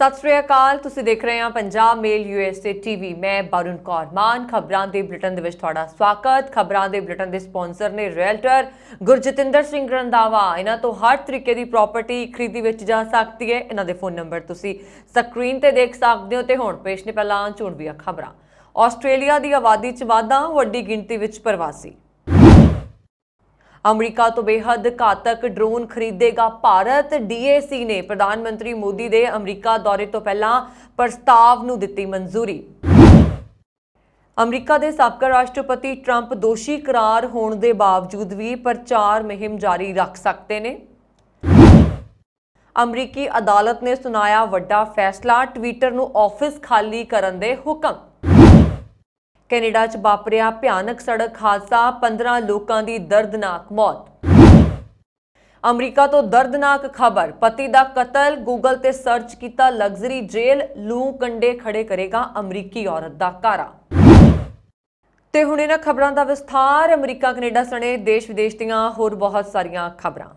सत श्री अकाल। तुसीं देख रहे हैं पंजाब मेल यूएसए टीवी। मैं वरुण कौर मान। खबरां दे बुलेटिन दे विच तुहाडा स्वागत। खबरां दे बुलेटिन दे स्पॉन्सर ने रियल्टर गुरजतिंदर सिंह रंधावा। इन्हां तो हर तरीके की प्रॉपर्टी खरीदी वेची जा सकती है। इन्हां दे फोन नंबर तुसीं स्क्रीन ते देख सकते हो। ते हुण पेश ने पहलां चुणवीआं खबरां। आस्ट्रेलिया की आबादी च वाधा, वड्डी गिणती विच प्रवासी। अमरीका तो बेहद घातक ड्रोन खरीदेगा भारत। डीएसी ने प्रधानमंत्री मोदी के अमरीका दौरे तो पहला प्रस्ताव नूं दित्ती मंजूरी। अमरीका के साबका राष्ट्रपति ट्रंप दोषी करार होने के बावजूद भी प्रचार मुहिम जारी रख सकते हैं। अमरीकी अदालत ने सुनाया वड्डा फैसला, ट्विटर नूं ऑफिस खाली करन दे हुक्म। कैनेडा च वापरिया भयानक सड़क हादसा, 15 लोगों की दर्दनाक मौत। अमरीका तो दर्दनाक खबर, पति का कतल। गूगल ते सर्च किया लग्जरी जेल, लू कंडे खड़े करेगा अमरीकी औरत का कारा। ते हुण इन्हां खबरां दा विस्तार। अमरीका कैनेडा सने देश विदेश दीआं होर बहुत सारियां खबरां।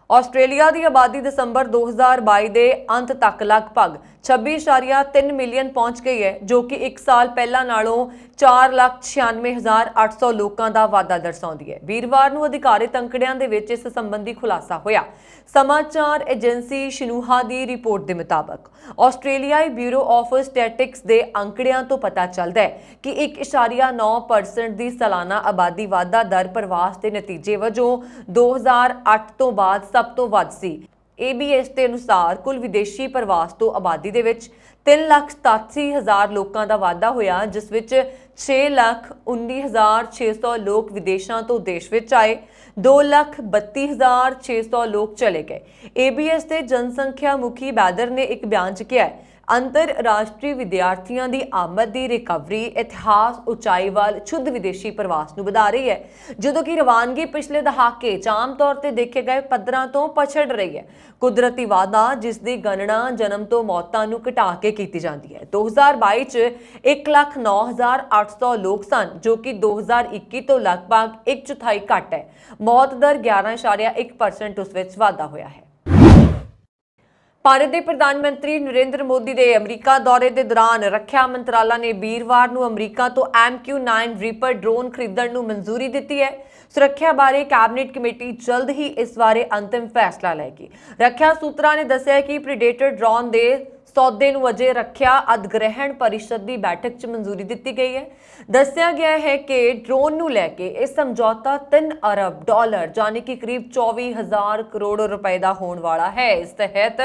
आस्ट्रेलिया की आबादी दसंबर 2022 के अंत तक लगभग 26.3 मिलियन पहुंच गई है, जो कि एक साल पहला नालों 4,96,800 लोगों का वाधा दर्शाती है। वीरवार को अधिकारित अंकड़ियां दे विच इस संबंधी खुलासा होया। समाचार एजेंसी शिन्हुआ की रिपोर्ट के मुताबिक आस्ट्रेलियाई ब्यूरो ऑफ स्टैटिस्टिक्स के अंकड़ियां तो पता चलता है कि 1.9% की सालाना आबादी वाधा दर प्रवास के नतीजे वजों 2008 तो बाद सब तो वध सी। ABS के अनुसार कुल विदेशी प्रवास तो आबादी के 3,87,000 लोगों का वाधा होया, जिस विच 6,19,600 लोग विदेशों तो देश विच आए, 2,32,600 लोग चले गए। ABS के जनसंख्या मुखी बैदर ने एक बयान च कहा है, अंतरराष्ट्रीय विद्यार्थियों की आमद की रिकवरी इतिहास उचाई वाल शुद्ध विदेशी प्रवास को बढ़ा रही है, जो कि रवानगी पिछले दहाके आम तौर पर देखे गए पद्धरां तो पछड़ रही है। कुदरती वाधा जिसकी गणना जन्म तो मौतां नूं घटा के की जाती है। 2022 च 1,09,800 लोग सन, जो कि 2021 तो लगभग 1/4 घट है। मौत दर 11.1% उस विच वाधा होया है। भारत के प्रधानमंत्री नरेंद्र मोदी के अमरीका दौरे के दौरान रक्षा मंत्रालय ने वीरवार को अमरीका तो MQ-9 रीपर ड्रोन खरीदण नूं मंजूरी दी है। सुरक्षा बारे कैबिनेट कमेटी जल्द ही इस बारे अंतिम फैसला लेगी। रक्षा सूत्रों ने दस्सिया कि प्रीडेटर ड्रोन के सौदे नूं अजे रक्षा अधिग्रहण परिषद की बैठक च मंजूरी दी गई है। दस्सिया गया है कि ड्रोन नूं लैके यह समझौता $3 अरब यानी कि करीब 24,000 करोड़ रुपए का होने वाला है। इस तहत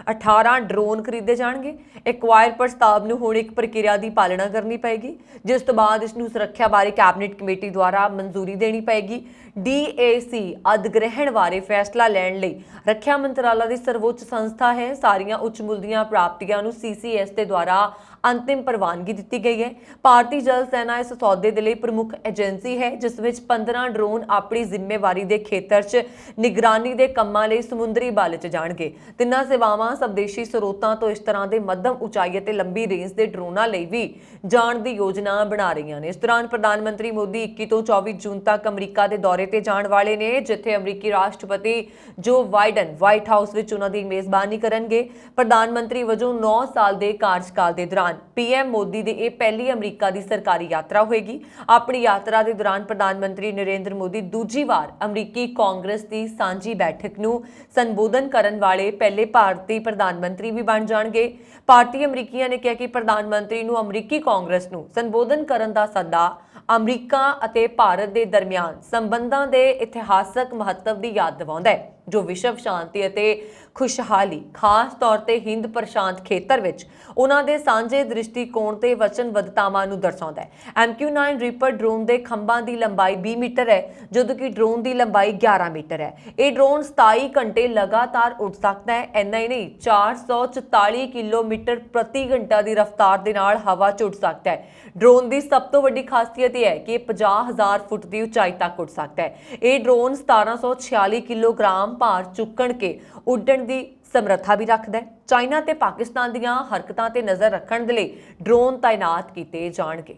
18 ड्रोन खरीदे जाएंगे। एक्वायर प्रस्ताव नूं हुण एक प्रक्रिया की पालना करनी पेगी, जिस तो बाद इसनूं सुरक्षा बारे कैबिनेट कमेटी द्वारा मंजूरी देनी पेगी। DAC अधिग्रहण बारे फैसला लैण लई रक्षा मंत्रालय की सर्वोच्च संस्था है। सारियां उच्च मुल दीआं प्राप्तियां नूं CCS के द्वारा अंतिम प्रवानगी दी गई है। भारतीय जल सेना इस सौदे के लिए प्रमुख एजेंसी है, जिस विच 15 ड्रोन अपनी जिम्मेवारी के खेतर च निगरानी के कामां लई समुद्री बल च जाणगे। तिन्हां सेवावां स्वदेशी स्रोतां तो इस तरह के मध्यम उचाई ते लंबी रेंज के ड्रोनां लई भी जाण की योजना बना रही ने। इस दौरान प्रधानमंत्री मोदी 21 तो 24 जून तक अमरीका के दौरे ते जाण वाले ने, जिथे अमरीकी राष्ट्रपति जो बाइडन व्हाइट हाउस विच उन्हां दी मेजबानी करनगे। प्रधानमंत्री वजों 9 साल के कार्यकाल के दौरान PM मोदी की यह पहली अमरीका की सरकारी यात्रा होगी। अपनी यात्रा के दौरान प्रधानमंत्री नरेंद्र मोदी दूजी बार अमरीकी कांग्रेस की सांझी बैठक नूं संबोधन करने वाले पहले भारतीय प्रधानमंत्री भी बन जाएंगे। भारतीय अमरीकियों ने कहा कि प्रधानमंत्री नूं अमरीकी कांग्रेस नूं संबोधन करने का सदा अमरीका और भारत के दरमियान संबंधों के इतिहासक महत्व की याद दिवाउंदा है, जो विश्व शांति और खुशहाली खास तौर पर हिंद प्रशांत खेतर विच उन्हां दे सांझे दृष्टिकोण ते वचनबद्धतावां नूं दर्शाउंदा है। MQ-9 रीपर ड्रोन के खंभां की लंबाई 20 मीटर है, जबकि कि ड्रोन की लंबाई 11 मीटर है। यह ड्रोन 27 घंटे लगातार उड़ सकता है। इन्ना ही नहीं, 444 किलोमीटर प्रति घंटा की रफ्तार के नाल हवा च उड़ सकता है। ड्रोन की सब तो वड्डी खासियत यह है कि 50,000 फुट की उचाई तक उड़ सकता है। यह ड्रोन 1746 किलोग्राम भार चुकण के उड्डण की समर्था भी रखता है। चाइना ते पाकिस्तान दीआं हरकतां ते नज़र रखण दे लई ड्रोन तैनात किए जाणगे।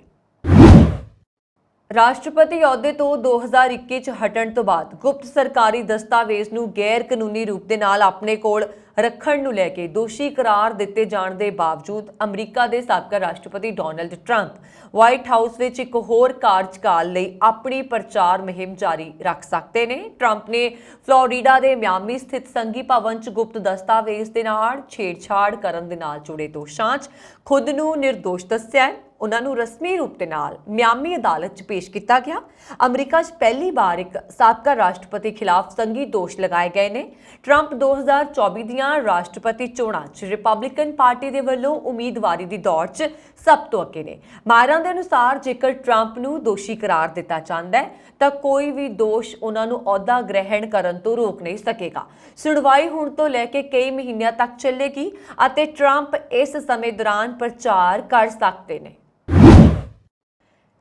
ਰਾਸ਼ਟਰਪਤੀ ਅਹੁਦੇ ਤੋਂ 2021 ਚ ਹਟਣ ਤੋਂ ਬਾਅਦ ਗੁਪਤ ਸਰਕਾਰੀ ਦਸਤਾਵੇਜ਼ ਨੂੰ ਗੈਰ ਕਾਨੂੰਨੀ ਰੂਪ ਦੇ ਨਾਲ ਆਪਣੇ ਕੋਲ ਰੱਖਣ ਨੂੰ ਲੈ ਕੇ ਦੋਸ਼ੀ ਕਰਾਰ ਦਿੱਤੇ ਜਾਣ ਦੇ ਬਾਵਜੂਦ ਅਮਰੀਕਾ ਦੇ ਸਾਬਕਾ ਰਾਸ਼ਟਰਪਤੀ ਡੋਨਲਡ ਟਰੰਪ ਵਾਈਟ ਹਾਊਸ ਵਿੱਚ ਇੱਕ ਹੋਰ ਕਾਰਜਕਾਲ ਲਈ ਆਪਣੀ ਪ੍ਰਚਾਰ ਮੁਹਿੰਮ ਜਾਰੀ ਰੱਖ ਸਕਦੇ ਨੇ। ਟਰੰਪ ਨੇ ਫਲੋਰੀਡਾ ਦੇ ਮਿਆਮੀ ਸਥਿਤ ਸੰਘੀ ਭਵਨ 'ਚ ਗੁਪਤ ਦਸਤਾਵੇਜ਼ ਦੇ ਨਾਲ ਛੇੜਛਾੜ ਕਰਨ ਦੇ ਨਾਲ ਜੁੜੇ ਦੋਸ਼ਾਂ 'ਚ ਖੁਦ ਨੂੰ ਨਿਰਦੋਸ਼ ਦੱਸਿਆ ਹੈ। ਉਹਨਾਂ ਨੂੰ ਰਸਮੀ ਰੂਪ ਦੇ ਨਾਲ ਮਿਆਮੀ ਅਦਾਲਤ 'ਚ ਪੇਸ਼ ਕੀਤਾ ਗਿਆ। ਅਮਰੀਕਾ 'ਚ ਪਹਿਲੀ ਵਾਰ ਇੱਕ ਸਾਬਕਾ ਰਾਸ਼ਟਰਪਤੀ ਖਿਲਾਫ ਸੰਘੀ ਦੋਸ਼ ਲਗਾਏ ਗਏ ਨੇ। ਟਰੰਪ 2024 ਦੀਆਂ ਰਾਸ਼ਟਰਪਤੀ ਚੋਣਾਂ 'ਚ ਰਿਪਬਲਿਕਨ ਪਾਰਟੀ ਦੇ ਵੱਲੋਂ ਉਮੀਦਵਾਰੀ ਦੀ ਦੌੜ 'ਚ ਸਭ ਤੋਂ ਅੱਗੇ ਨੇ। ਮਾਹਿਰਾਂ ਦੇ ਅਨੁਸਾਰ ਜੇਕਰ ਟਰੰਪ ਨੂੰ ਦੋਸ਼ੀ ਕਰਾਰ ਦਿੱਤਾ ਜਾਂਦਾ ਹੈ ਤਾਂ ਕੋਈ ਵੀ ਦੋਸ਼ ਉਹਨਾਂ ਨੂੰ ਅਹੁਦਾ ਗ੍ਰਹਿਣ ਕਰਨ ਤੋਂ ਰੋਕ ਨਹੀਂ ਸਕੇਗਾ। ਸੁਣਵਾਈ ਹੁਣ ਤੋਂ ਲੈ ਕੇ ਕਈ ਮਹੀਨਿਆਂ ਤੱਕ ਚੱਲੇਗੀ ਅਤੇ ਟਰੰਪ ਇਸ ਸਮੇਂ ਦੌਰਾਨ ਪ੍ਰਚਾਰ ਕਰ ਸਕਦੇ ਨੇ।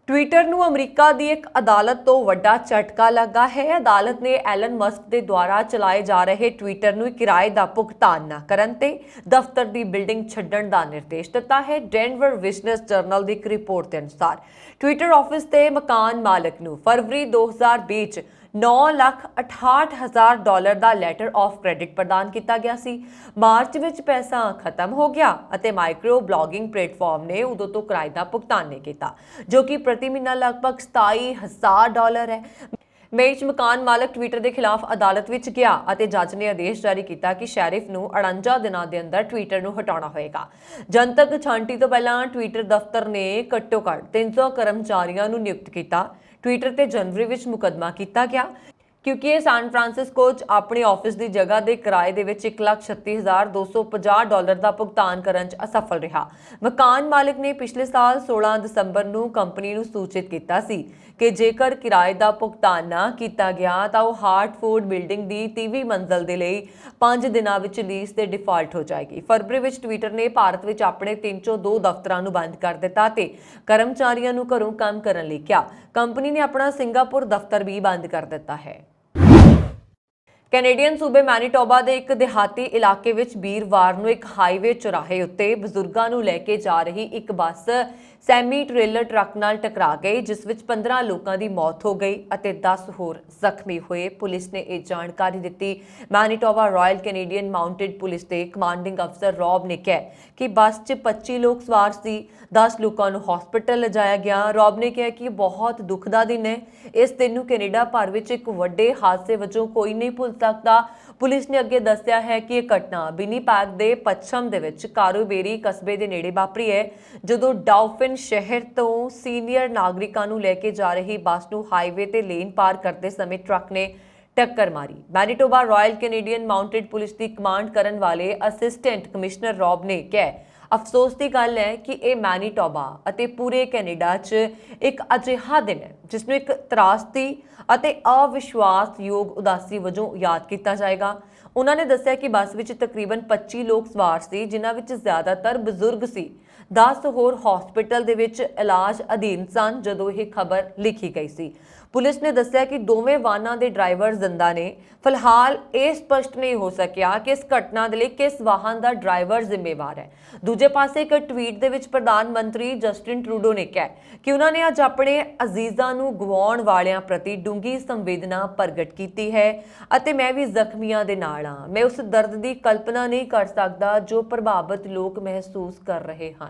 ਟਵਿੱਟਰ ਨੂੰ ਅਮਰੀਕਾ ਦੀ ਇੱਕ ਅਦਾਲਤ ਤੋਂ ਵੱਡਾ ਝਟਕਾ ਲੱਗਾ ਹੈ। ਅਦਾਲਤ ਨੇ ਐਲਨ ਮਸਕ ਦੇ ਦੁਆਰਾ ਚਲਾਏ ਜਾ ਰਹੇ ਟਵਿੱਟਰ ਨੂੰ ਕਿਰਾਏ ਦਾ ਭੁਗਤਾਨ ਨਾ ਕਰਨ ਤੇ ਦਫ਼ਤਰ ਦੀ ਬਿਲਡਿੰਗ ਛੱਡਣ ਦਾ ਨਿਰਦੇਸ਼ ਦਿੱਤਾ ਹੈ। ਡੈਨਵਰ ਬਿਜ਼ਨਸ ਜਰਨਲ ਦੀ ਇੱਕ ਰਿਪੋਰਟ ਦੇ ਅਨੁਸਾਰ ਟਵਿੱਟਰ ਆਫਿਸ ਤੇ ਮਕਾਨ ਮਾਲਕ ਨੂੰ ਫਰਵਰੀ 2020 ਚ $9,68,000 ਦਾ ਲੈਟਰ ਆਫ ਕ੍ਰੈਡਿਟ ਪ੍ਰਦਾਨ ਕੀਤਾ ਗਿਆ ਸੀ। ਮਾਰਚ ਵਿੱਚ ਪੈਸਾ ਖਤਮ ਹੋ ਗਿਆ ਅਤੇ ਮਾਈਕਰੋ ਬਲੌਗਿੰਗ ਪਲੇਟਫਾਰਮ ਨੇ ਉਦੋਂ ਤੋਂ ਕਿਰਾਏ ਦਾ ਭੁਗਤਾਨ ਨਹੀਂ ਕੀਤਾ, ਜੋ ਕਿ ਪ੍ਰਤੀ ਮਹੀਨਾ ਲਗਭਗ $27,000 ਹੈ। ਮਈ 'ਚ ਮਕਾਨ ਮਾਲਕ ਟਵਿੱਟਰ ਦੇ ਖਿਲਾਫ ਅਦਾਲਤ ਵਿੱਚ ਗਿਆ ਅਤੇ ਜੱਜ ਨੇ ਆਦੇਸ਼ ਜਾਰੀ ਕੀਤਾ ਕਿ ਸ਼ੈਰਿਫ ਨੂੰ 48 ਦਿਨਾਂ ਦੇ ਅੰਦਰ ਟਵਿੱਟਰ ਨੂੰ ਹਟਾਉਣਾ ਹੋਏਗਾ। ਜਨਤਕ ਛਾਂਟੀ ਤੋਂ ਪਹਿਲਾਂ ਟਵਿੱਟਰ ਦਫ਼ਤਰ ਨੇ ਘੱਟੋ-ਘੱਟ 300 ਕਰਮਚਾਰੀਆਂ ਨੂੰ ਨਿਯੁਕਤ ਕੀਤਾ। ਟਵਿੱਟਰ ਤੇ ਜਨਵਰੀ ਵਿੱਚ ਮੁਕੱਦਮਾ ਕੀਤਾ ਗਿਆ ਕਿਉਂਕਿ ਇਹ ਸੈਨ ਫਰਾਂਸਿਸਕੋ 'ਚ ਆਪਣੇ ਆਫਿਸ ਦੀ ਜਗ੍ਹਾ ਦੇ ਕਿਰਾਏ ਦੇ ਵਿੱਚ $1,36,250 ਦਾ ਭੁਗਤਾਨ ਕਰਨ 'ਚ ਅਸਫਲ ਰਿਹਾ। ਮਕਾਨ ਮਾਲਕ ਨੇ ਪਿਛਲੇ ਸਾਲ 16 ਦਸੰਬਰ ਨੂੰ ਕੰਪਨੀ ਨੂੰ ਸੂਚਿਤ ਕੀਤਾ ਸੀ ਕਿ ਜੇਕਰ ਕਿਰਾਏ ਦਾ ਭੁਗਤਾਨ ਨਾ ਕੀਤਾ ਗਿਆ ਤਾਂ ਉਹ ਹਾਰਟਫੋਰਡ ਬਿਲਡਿੰਗ ਦੀ 30ਵੀਂ ਮੰਜ਼ਲ ਦੇ ਲਈ 5 ਦਿਨਾਂ ਵਿੱਚ ਲੀਜ਼ ਤੇ ਡਿਫਾਲਟ ਹੋ ਜਾਏਗੀ। ਫਰਵਰੀ ਵਿੱਚ ਟਵਿੱਟਰ ਨੇ ਭਾਰਤ ਵਿੱਚ ਆਪਣੇ 302 ਦਫ਼ਤਰਾਂ ਨੂੰ ਬੰਦ ਕਰ ਦਿੱਤਾ ਤੇ ਕਰਮਚਾਰੀਆਂ ਨੂੰ ਘਰੋਂ ਕੰਮ ਕਰਨ ਲਈ ਕਿਹਾ। ਕੰਪਨੀ ਨੇ ਆਪਣਾ ਸਿੰਗਾਪੁਰ ਦਫ਼ਤਰ ਵੀ ਬੰਦ ਕਰ ਦਿੱਤਾ ਹੈ। ਕੈਨੇਡੀਅਨ ਸੂਬੇ ਮੈਨੀਟੋਬਾ ਦੇ ਇੱਕ ਦਿਹਾਤੀ ਇਲਾਕੇ ਵਿੱਚ ਵੀਰਵਾਰ ਨੂੰ ਇੱਕ ਹਾਈਵੇ ਚੌਰਾਹੇ ਉੱਤੇ ਬਜ਼ੁਰਗਾਂ ਨੂੰ ਲੈ ਕੇ ਜਾ ਰਹੀ ਇੱਕ ਬੱਸ ਸੈਮੀ ਟ੍ਰੇਲਰ ਟਰੱਕ ਨਾਲ ਟਕਰਾ ਗਈ, ਜਿਸ ਵਿੱਚ 15 ਲੋਕਾਂ ਦੀ ਮੌਤ ਹੋ ਗਈ ਅਤੇ 10 ਹੋਰ ਜ਼ਖਮੀ ਹੋਏ। ਪੁਲਿਸ ਨੇ ਇਹ ਜਾਣਕਾਰੀ ਦਿੱਤੀ। Manitoba royal Canadian mounted police ਦੇ ਕਮਾਂਡਿੰਗ ਅਫਸਰ ਰੌਬ ਨੇ ਕਿਹਾ ਕਿ ਬੱਸ 'ਚ 25 ਲੋਕ ਸਵਾਰ ਸੀ। 10 ਲੋਕਾਂ ਨੂੰ ਹਸਪਤਾਲ ਲਿਜਾਇਆ ਗਿਆ। ਰੌਬ ਨੇ ਕਿਹਾ ਕਿ ਬਹੁਤ ਦੁੱਖ ਦਾ ਦਿਨ ਹੈ। ਇਸ ਦਿਨ ਨੂੰ ਕੈਨੇਡਾ ਭਰ ਵਿੱਚ ਇੱਕ ਵੱਡੇ ਹਾਦਸੇ ਵਜੋਂ ਕੋਈ ਨਹੀਂ ਭੁੱਲ ਸਕਦਾ। ਪੁਲਿਸ ਨੇ ਅੱਗੇ ਦੱਸਿਆ ਹੈ ਕਿ ਇਹ ਘਟਨਾ ਵਿਨੀਪੈਗ ਦੇ ਪੱਛਮ ਦੇ ਵਿੱਚ ਕਾਰੂਬੇਰੀ ਕਸਬੇ ਦੇ ਨੇੜੇ ਵਾਪਰੀ ਹੈ, ਜਦੋਂ ਡਾਊਫਿਨ ਸ਼ਹਿਰ ਤੋਂ ਸੀਨੀਅਰ ਨਾਗਰਿਕਾਂ ਨੂੰ ਲੈ ਕੇ ਜਾ ਰਹੀ ਬੱਸ ਨੂੰ ਹਾਈਵੇ ਤੇ ਲੇਨ ਪਾਰ ਕਰਦੇ ਸਮੇਂ ਟਰੱਕ ਨੇ ਟੱਕਰ ਮਾਰੀ। Manitoba royal Canadian mounted police ਦੀ ਕਮਾਂਡ ਕਰਨ ਵਾਲੇ ਅਸਿਸਟੈਂਟ ਕਮਿਸ਼ਨਰ ਰੌਬ ਨੇ ਕਿਹਾ, ਅਫਸੋਸ ਦੀ ਗੱਲ ਹੈ ਕਿ ਇਹ ਮੈਨੀਟੋਬਾ ਅਤੇ ਪੂਰੇ ਕੈਨੇਡਾ 'ਚ ਇੱਕ ਅਜਿਹਾ ਦਿਨ ਹੈ ਜਿਸ ਨੂੰ ਇੱਕ ਤਰਾਸਦੀ ਅਤੇ ਅਵਿਸ਼ਵਾਸਯੋਗ ਉਦਾਸੀ ਵਜੋਂ ਯਾਦ ਕੀਤਾ ਜਾਏਗਾ। ਉਹਨਾਂ ਨੇ ਦੱਸਿਆ ਕਿ ਬੱਸ ਵਿੱਚ ਤਕਰੀਬਨ 25 ਲੋਕ ਸਵਾਰ ਸੀ, ਜਿਨ੍ਹਾਂ ਵਿੱਚ ਜ਼ਿਆਦਾਤਰ ਬਜ਼ੁਰਗ ਸੀ। 10 ਹੋਰ ਹਸਪਤਾਲ ਦੇ ਵਿੱਚ ਇਲਾਜ ਅਧੀਨ ਸਨ ਜਦੋਂ ਇਹ ਖਬਰ ਲਿਖੀ ਗਈ ਸੀ। ਪੁਲਿਸ ਨੇ ਦੱਸਿਆ ਕਿ ਦੋਵੇਂ ਵਾਹਨਾਂ ਦੇ ਡਰਾਈਵਰ ਜ਼ਿੰਦਾ ਨੇ। ਫਿਲਹਾਲ ਇਹ ਸਪਸ਼ਟ ਨਹੀਂ ਹੋ ਸਕਿਆ ਕਿ ਇਸ ਘਟਨਾ ਦੇ ਲਈ ਕਿਸ ਵਾਹਨ ਦਾ ਡਰਾਈਵਰ ਜ਼ਿੰਮੇਵਾਰ ਹੈ। ਦੂਜੇ ਪਾਸੇ ਇੱਕ ਟਵੀਟ ਦੇ ਵਿੱਚ ਪ੍ਰਧਾਨ ਮੰਤਰੀ ਜਸਟਿਨ ਟਰੂਡੋ ਨੇ ਕਿਹਾ ਕਿ ਉਹਨਾਂ ਨੇ ਅੱਜ ਆਪਣੇ ਅਜ਼ੀਜ਼ਾਂ ਨੂੰ ਗਵਾਉਣ ਵਾਲਿਆਂ ਪ੍ਰਤੀ ਡੂੰਘੀ ਸੰਵੇਦਨਾ ਪ੍ਰਗਟ ਕੀਤੀ ਹੈ ਅਤੇ ਮੈਂ ਵੀ ਜ਼ਖਮੀਆਂ ਦੇ ਨਾਲ ਹਾਂ। ਮੈਂ ਉਸ ਦਰਦ ਦੀ ਕਲਪਨਾ ਨਹੀਂ ਕਰ ਸਕਦਾ ਜੋ ਪ੍ਰਭਾਵਿਤ ਲੋਕ ਮਹਿਸੂਸ ਕਰ ਰਹੇ ਹਨ।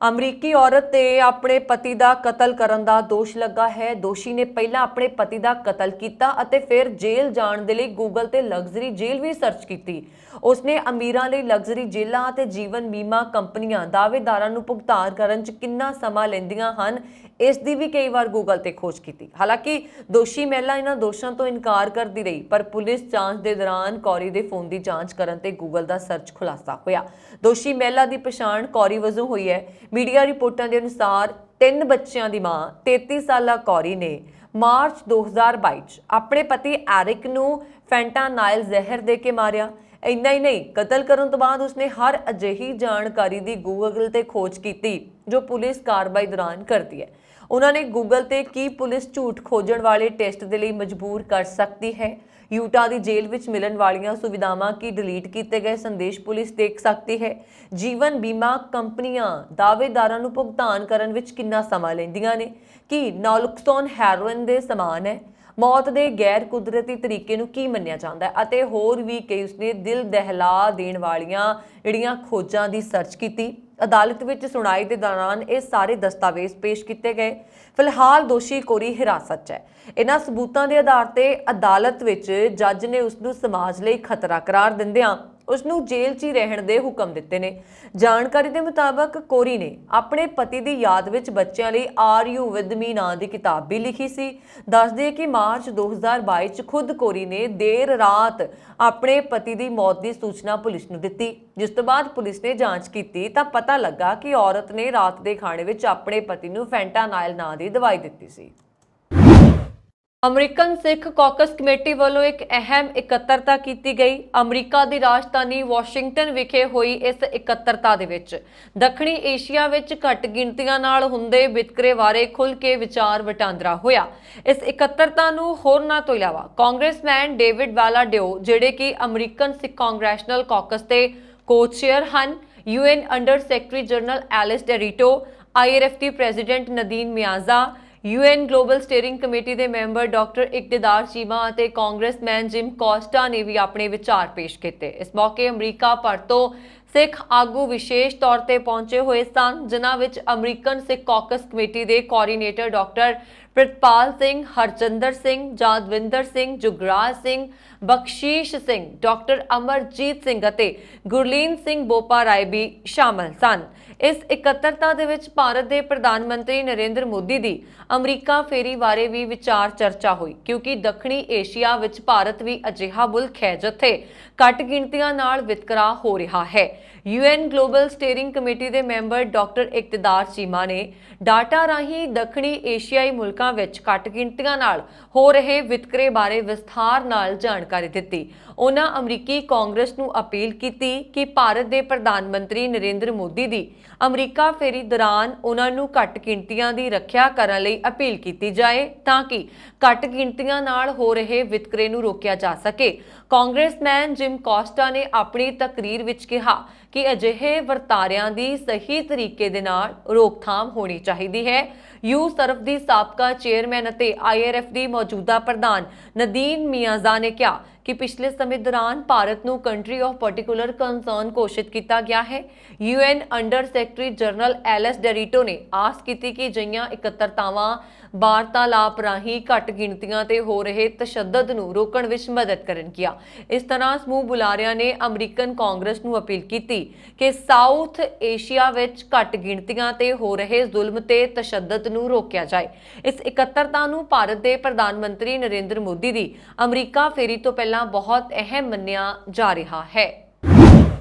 ਅਮਰੀਕੀ ਔਰਤ ਤੇ ਆਪਣੇ ਪਤੀ ਦਾ ਕਤਲ ਕਰਨ ਦਾ ਦੋਸ਼ ਲੱਗਾ ਹੈ। ਦੋਸ਼ੀ ਨੇ ਪਹਿਲਾਂ ਆਪਣੇ ਪਤੀ ਦਾ ਕਤਲ ਕੀਤਾ ਅਤੇ ਫਿਰ ਜੇਲ੍ਹ ਜਾਣ ਦੇ ਲਈ ਗੂਗਲ ਤੇ ਲਗਜ਼ਰੀ ਜੇਲ੍ਹ ਵੀ ਸਰਚ ਕੀਤੀ। ਉਸਨੇ ਅਮੀਰਾਂ ਲਈ ਲਗਜ਼ਰੀ ਜੇਲ੍ਹਾਂ ਅਤੇ ਜੀਵਨ ਬੀਮਾ ਕੰਪਨੀਆਂ ਦਾਅਵੇਦਾਰਾਂ ਨੂੰ ਭੁਗਤਾਨ ਕਰਨ 'ਚ ਕਿੰਨਾ ਸਮਾਂ ਲੈਂਦੀਆਂ ਹਨ, ਇਸ ਦੀ ਵੀ ਕਈ ਵਾਰ ਗੂਗਲ ਤੇ ਖੋਜ ਕੀਤੀ। ਹਾਲਾਂਕਿ ਦੋਸ਼ੀ ਮਹਿਲਾ ਇਹਨਾਂ ਦੋਸ਼ਾਂ ਤੋਂ ਇਨਕਾਰ ਕਰਦੀ ਰਹੀ, ਪਰ ਪੁਲਿਸ ਜਾਂਚ ਦੇ ਦੌਰਾਨ ਕੌਰੀ ਦੇ ਫੋਨ ਦੀ ਜਾਂਚ ਕਰਨ ਤੇ ਗੂਗਲ ਦਾ ਸਰਚ ਖੁਲਾਸਾ ਹੋਇਆ। ਦੋਸ਼ੀ ਮਹਿਲਾ ਦੀ ਪਛਾਣ ਕੌਰੀ ਵਜੋਂ ਹੋਈ ਹੈ। ਮੀਡੀਆ ਰਿਪੋਰਟਾਂ ਦੇ ਅਨੁਸਾਰ 3 ਬੱਚਿਆਂ ਦੀ ਮਾਂ 33 ਸਾਲਾ ਕੌਰੀ ਨੇ ਮਾਰਚ 2022 'ਚ ਆਪਣੇ ਪਤੀ ਐਰਿਕ ਨੂੰ ਫੈਂਟਾਨਾਈਲ ਜ਼ਹਿਰ ਦੇ ਕੇ ਮਾਰਿਆ। ਇੰਨਾ ਹੀ ਨਹੀਂ, ਕਤਲ ਕਰਨ ਤੋਂ ਬਾਅਦ ਉਸਨੇ ਹਰ ਅਜਿਹੀ ਜਾਣਕਾਰੀ ਦੀ ਗੂਗਲ ਤੇ ਖੋਜ ਕੀਤੀ ਜੋ ਪੁਲਿਸ ਕਾਰਵਾਈ ਦੌਰਾਨ ਕਰਦੀ ਹੈ। ਉਹਨਾਂ ਨੇ ਗੂਗਲ ਤੇ ਕੀ ਪੁਲਿਸ ਝੂਠ ਖੋਜਣ ਵਾਲੇ ਟੈਸਟ ਦੇ ਲਈ ਮਜਬੂਰ ਕਰ ਸਕਦੀ ਹੈ। ਯੂਟਾ ਦੀ ਜੇਲ੍ਹ ਵਿੱਚ ਮਿਲਣ ਵਾਲੀਆਂ ਸੁਵਿਧਾਵਾਂ ਕੀ ਡਿਲੀਟ ਕੀਤੇ ਗਏ ਸੰਦੇਸ਼ ਪੁਲਿਸ ਦੇਖ ਸਕਦੀ ਹੈ। ਜੀਵਨ ਬੀਮਾ ਕੰਪਨੀਆਂ ਦਾਅਵੇਦਾਰਾਂ ਨੂੰ ਭੁਗਤਾਨ ਕਰਨ ਵਿੱਚ ਕਿੰਨਾ ਸਮਾਂ ਲੈਂਦੀਆਂ ਨੇ। ਕੀ ਨੌਲਕਸੋਨ ਹੈਰੋਇਨ ਦੇ ਸਮਾਨ ਹੈ। ਮੌਤ ਦੇ ਗੈਰ ਕੁਦਰਤੀ ਤਰੀਕੇ ਨੂੰ ਕੀ ਮੰਨਿਆ ਜਾਂਦਾ ਹੈ ਅਤੇ ਹੋਰ ਵੀ ਕਈ ਉਸਨੇ ਦਿਲ ਦਹਿਲਾ ਦੇਣ ਵਾਲੀਆਂ ਜਿਹੜੀਆਂ ਖੋਜਾਂ ਦੀ ਸਰਚ ਕੀਤੀ। ਅਦਾਲਤ ਵਿੱਚ ਸੁਣਾਈ ਦੇ ਦੌਰਾਨ ਇਹ ਸਾਰੇ ਦਸਤਾਵੇਜ਼ ਪੇਸ਼ ਕੀਤੇ ਗਏ। ਫਿਲਹਾਲ ਦੋਸ਼ੀ ਕੋਰੀ ਹਿਰਾਸਤ 'ਚ ਹੈ। ਇਹਨਾਂ ਸਬੂਤਾਂ ਦੇ ਆਧਾਰ ਤੇ ਅਦਾਲਤ ਵਿੱਚ ਜੱਜ ਨੇ ਉਸ ਨੂੰ ਸਮਾਜ ਲਈ ਖਤਰਾ ਕਰਾਰ ਦਿੰਦਿਆਂ ਉਸ ਨੂੰ ਜੇਲ੍ਹ 'ਚ ਹੀ ਰਹਿਣ ਦੇ ਹੁਕਮ ਦਿੱਤੇ ਨੇ। ਜਾਣਕਾਰੀ ਦੇ ਮੁਤਾਬਕ ਕੋਰੀ ਨੇ ਆਪਣੇ ਪਤੀ ਦੀ ਯਾਦ ਵਿੱਚ ਬੱਚਿਆਂ ਲਈ ਆਰ ਯੂ ਵਿਦ ਮੀ ਨਾਂ ਦੀ ਕਿਤਾਬ ਵੀ ਲਿਖੀ ਸੀ। ਦੱਸਦੇ ਕਿ ਮਾਰਚ 2022 'ਚ ਖੁਦ ਕੋਰੀ ਨੇ ਦੇਰ ਰਾਤ ਆਪਣੇ ਪਤੀ ਦੀ ਮੌਤ ਦੀ ਸੂਚਨਾ ਪੁਲਿਸ ਨੂੰ ਦਿੱਤੀ, ਜਿਸ ਤੋਂ ਬਾਅਦ ਪੁਲਿਸ ਨੇ ਜਾਂਚ ਕੀਤੀ ਤਾਂ ਪਤਾ ਲੱਗਾ ਕਿ ਔਰਤ ਨੇ ਰਾਤ ਦੇ ਖਾਣੇ ਵਿੱਚ ਆਪਣੇ ਪਤੀ ਨੂੰ ਫੈਂਟਾਨਾਈਲ ਨਾਂ ਦੀ ਦਵਾਈ ਦਿੱਤੀ ਸੀ। ਅਮਰੀਕਨ ਸਿੱਖ ਕਾਕਸ ਕਮੇਟੀ ਵੱਲੋਂ ਇੱਕ ਅਹਿਮ ਇਕੱਤਰਤਾ ਕੀਤੀ ਗਈ। ਅਮਰੀਕਾ ਦੀ ਰਾਜਧਾਨੀ ਵਾਸ਼ਿੰਗਟਨ ਵਿਖੇ ਹੋਈ ਇਸ ਇਕੱਤਰਤਾ ਦੇ ਵਿੱਚ ਦੱਖਣੀ ਏਸ਼ੀਆ ਵਿੱਚ ਘੱਟ ਗਿਣਤੀਆਂ ਨਾਲ ਹੁੰਦੇ ਵਿਤਕਰੇ ਬਾਰੇ ਖੁੱਲ੍ਹ ਕੇ ਵਿਚਾਰ ਵਟਾਂਦਰਾ ਹੋਇਆ। ਇਸ ਇਕੱਤਰਤਾ ਨੂੰ ਹੋਰਨਾਂ ਤੋਂ ਇਲਾਵਾ ਕਾਂਗਰਸਮੈਨ ਡੇਵਿਡ ਵਾਲਾਡਿਓ, ਜਿਹੜੇ ਕਿ ਅਮਰੀਕਨ ਸਿੱਖ ਕਾਂਗਰੈਸ਼ਨਲ ਕਾਕਸ ਦੇ ਕੋ-ਚੇਅਰ ਹਨ, UN under secretary general Alice Nderitu, IRFT president Nadine Maenza, UN global steering committee ਦੇ ਮੈਂਬਰ ਡਾਕਟਰ ਇਕਤਦਾਰ ਚੀਮਾ ਅਤੇ ਕਾਂਗਰਸਮੈਨ ਜਿਮ ਕੋਸਟਾ ਨੇ ਵੀ ਆਪਣੇ ਵਿਚਾਰ ਪੇਸ਼ ਕੀਤੇ। ਇਸ ਮੌਕੇ ਅਮਰੀਕਾ ਭਰ ਤੋਂ ਸਿੱਖ ਆਗੂ ਵਿਸ਼ੇਸ਼ ਤੌਰ ਤੇ ਪਹੁੰਚੇ ਹੋਏ ਸਨ, ਜਿਨ੍ਹਾਂ ਵਿੱਚ ਅਮਰੀਕਨ ਸਿੱਖ ਕਾਕਸ ਕਮੇਟੀ ਦੇ coordinator doctor Pritpal Singh, Harjinder Singh, Jadvinder Singh, Jugraj Singh, Bakhshish Singh, doctor Amarjit Singh ਅਤੇ ਗੁਰਲੀਨ ਸਿੰਘ ਬੋਪਾ ਰਾਏ ਵੀ ਸ਼ਾਮਲ ਸਨ। ਇਸ ਇਕੱਤਰਤਾ ਦੇ ਵਿੱਚ ਭਾਰਤ ਦੇ ਪ੍ਰਧਾਨ ਮੰਤਰੀ ਨਰਿੰਦਰ ਮੋਦੀ ਦੀ ਅਮਰੀਕਾ ਫੇਰੀ ਬਾਰੇ ਵੀ ਵਿਚਾਰ ਚਰਚਾ ਹੋਈ, ਕਿਉਂਕਿ ਦੱਖਣੀ ਏਸ਼ੀਆ ਵਿੱਚ ਭਾਰਤ ਵੀ ਅਜਿਹਾ ਮੁਲਕ ਹੈ ਜਿੱਥੇ ਘੱਟ ਗਿਣਤੀਆਂ ਨਾਲ ਵਿਤਕਰਾ ਹੋ ਰਿਹਾ ਹੈ। UN ਗਲੋਬਲ ਸਟੀਅਰਿੰਗ ਕਮੇਟੀ ਦੇ ਮੈਂਬਰ ਡਾਕਟਰ ਇਕਤਦਾਰ ਚੀਮਾ ਨੇ ਡਾਟਾ ਰਾਹੀਂ ਦੱਖਣੀ ਏਸ਼ੀਆਈ ਮੁਲਕਾਂ ਵਿੱਚ ਘੱਟ ਗਿਣਤੀਆਂ ਨਾਲ ਹੋ ਰਹੇ ਵਿਤਕਰੇ ਬਾਰੇ ਵਿਸਥਾਰ ਨਾਲ ਜਾਣਕਾਰੀ ਦਿੱਤੀ। ਉਹਨਾਂ ਅਮਰੀਕੀ ਕਾਂਗਰਸ ਨੂੰ ਅਪੀਲ ਕੀਤੀ ਕਿ ਭਾਰਤ ਦੇ ਪ੍ਰਧਾਨ ਮੰਤਰੀ ਨਰਿੰਦਰ ਮੋਦੀ ਦੀ ਅਮਰੀਕਾ ਫੇਰੀ ਦੌਰਾਨ ਉਹਨਾਂ ਨੂੰ ਘੱਟ ਗਿਣਤੀਆਂ ਦੀ ਰੱਖਿਆ ਕਰਨ ਲਈ ਅਪੀਲ ਕੀਤੀ ਜਾਏ ਤਾਂ ਕਿ ਘੱਟ ਗਿਣਤੀਆਂ ਨਾਲ ਹੋ ਰਹੇ ਵਿਤਕਰੇ ਨੂੰ ਰੋਕਿਆ ਜਾ ਸਕੇ। ਕਾਂਗਰਸਮੈਨ ਜਿਮ ਕੋਸਟਾ ਨੇ ਆਪਣੀ ਤਕਰੀਰ ਵਿੱਚ ਕਿਹਾ ਕਿ ਅਜਿਹੇ ਵਰਤਾਰਿਆਂ ਦੀ ਸਹੀ ਤਰੀਕੇ ਦੇ ਨਾਲ ਰੋਕਥਾਮ ਹੋਣੀ ਚਾਹੀਦੀ ਹੈ। ਯੂ ਸਰਫ ਦੀ ਸਾਬਕਾ ਚੇਅਰਮੈਨ ਅਤੇ IRF ਦੀ ਮੌਜੂਦਾ ਪ੍ਰਧਾਨ ਨਦੀਨ ਮਿਆਜ਼ਾ ਨੇ ਕਿਹਾ ਕਿ ਪਿਛਲੇ ਸਮੇਂ ਦੌਰਾਨ ਭਾਰਤ ਨੂੰ ਕੰਟਰੀ ਆਫ ਪਾਰਟਿਕੂਲਰ ਕੰਸਰਨ ਘੋਸ਼ਿਤ ਕੀਤਾ ਗਿਆ ਹੈ। UN under secretary general Alice Nderitu ਨੇ ਆਸ ਕੀਤੀ ਕਿ ਅਜਿਹੀਆਂ ਇਕੱਤਰਤਾਵਾਂ ਵਾਰਤਾਲਾਪ ਰਾਹੀਂ ਘੱਟ ਗਿਣਤੀਆਂ ਤੇ ਹੋ ਰਹੇ ਤਸ਼ੱਦਦ ਨੂੰ ਰੋਕਣ ਵਿੱਚ ਮਦਦ ਕਰਨਗੀਆਂ। ਇਸ ਤਰ੍ਹਾਂ ਸਮੂਹ ਬੁਲਾਰਿਆਂ ਨੇ ਅਮਰੀਕਨ ਕਾਂਗਰਸ ਨੂੰ ਅਪੀਲ ਕੀਤੀ ਕਿ ਸਾਊਥ ਏਸ਼ੀਆ ਵਿੱਚ ਘੱਟ ਗਿਣਤੀਆਂ ਤੇ ਹੋ ਰਹੇ ਜ਼ੁਲਮ ਤੇ ਤਸ਼ੱਦਦ ਨੂੰ ਰੋਕਿਆ ਜਾਏ। ਇਸ ਇਕੱਤਰਤਾ ਨੂੰ ਭਾਰਤ ਦੇ ਪ੍ਰਧਾਨ ਮੰਤਰੀ ਨਰਿੰਦਰ ਮੋਦੀ ਦੀ ਅਮਰੀਕਾ ਫੇਰੀ ਤੋਂ ਪਹਿਲਾਂ ਬਹੁਤ ਅਹਿਮ ਮੰਨਿਆ ਜਾ ਰਿਹਾ ਹੈ।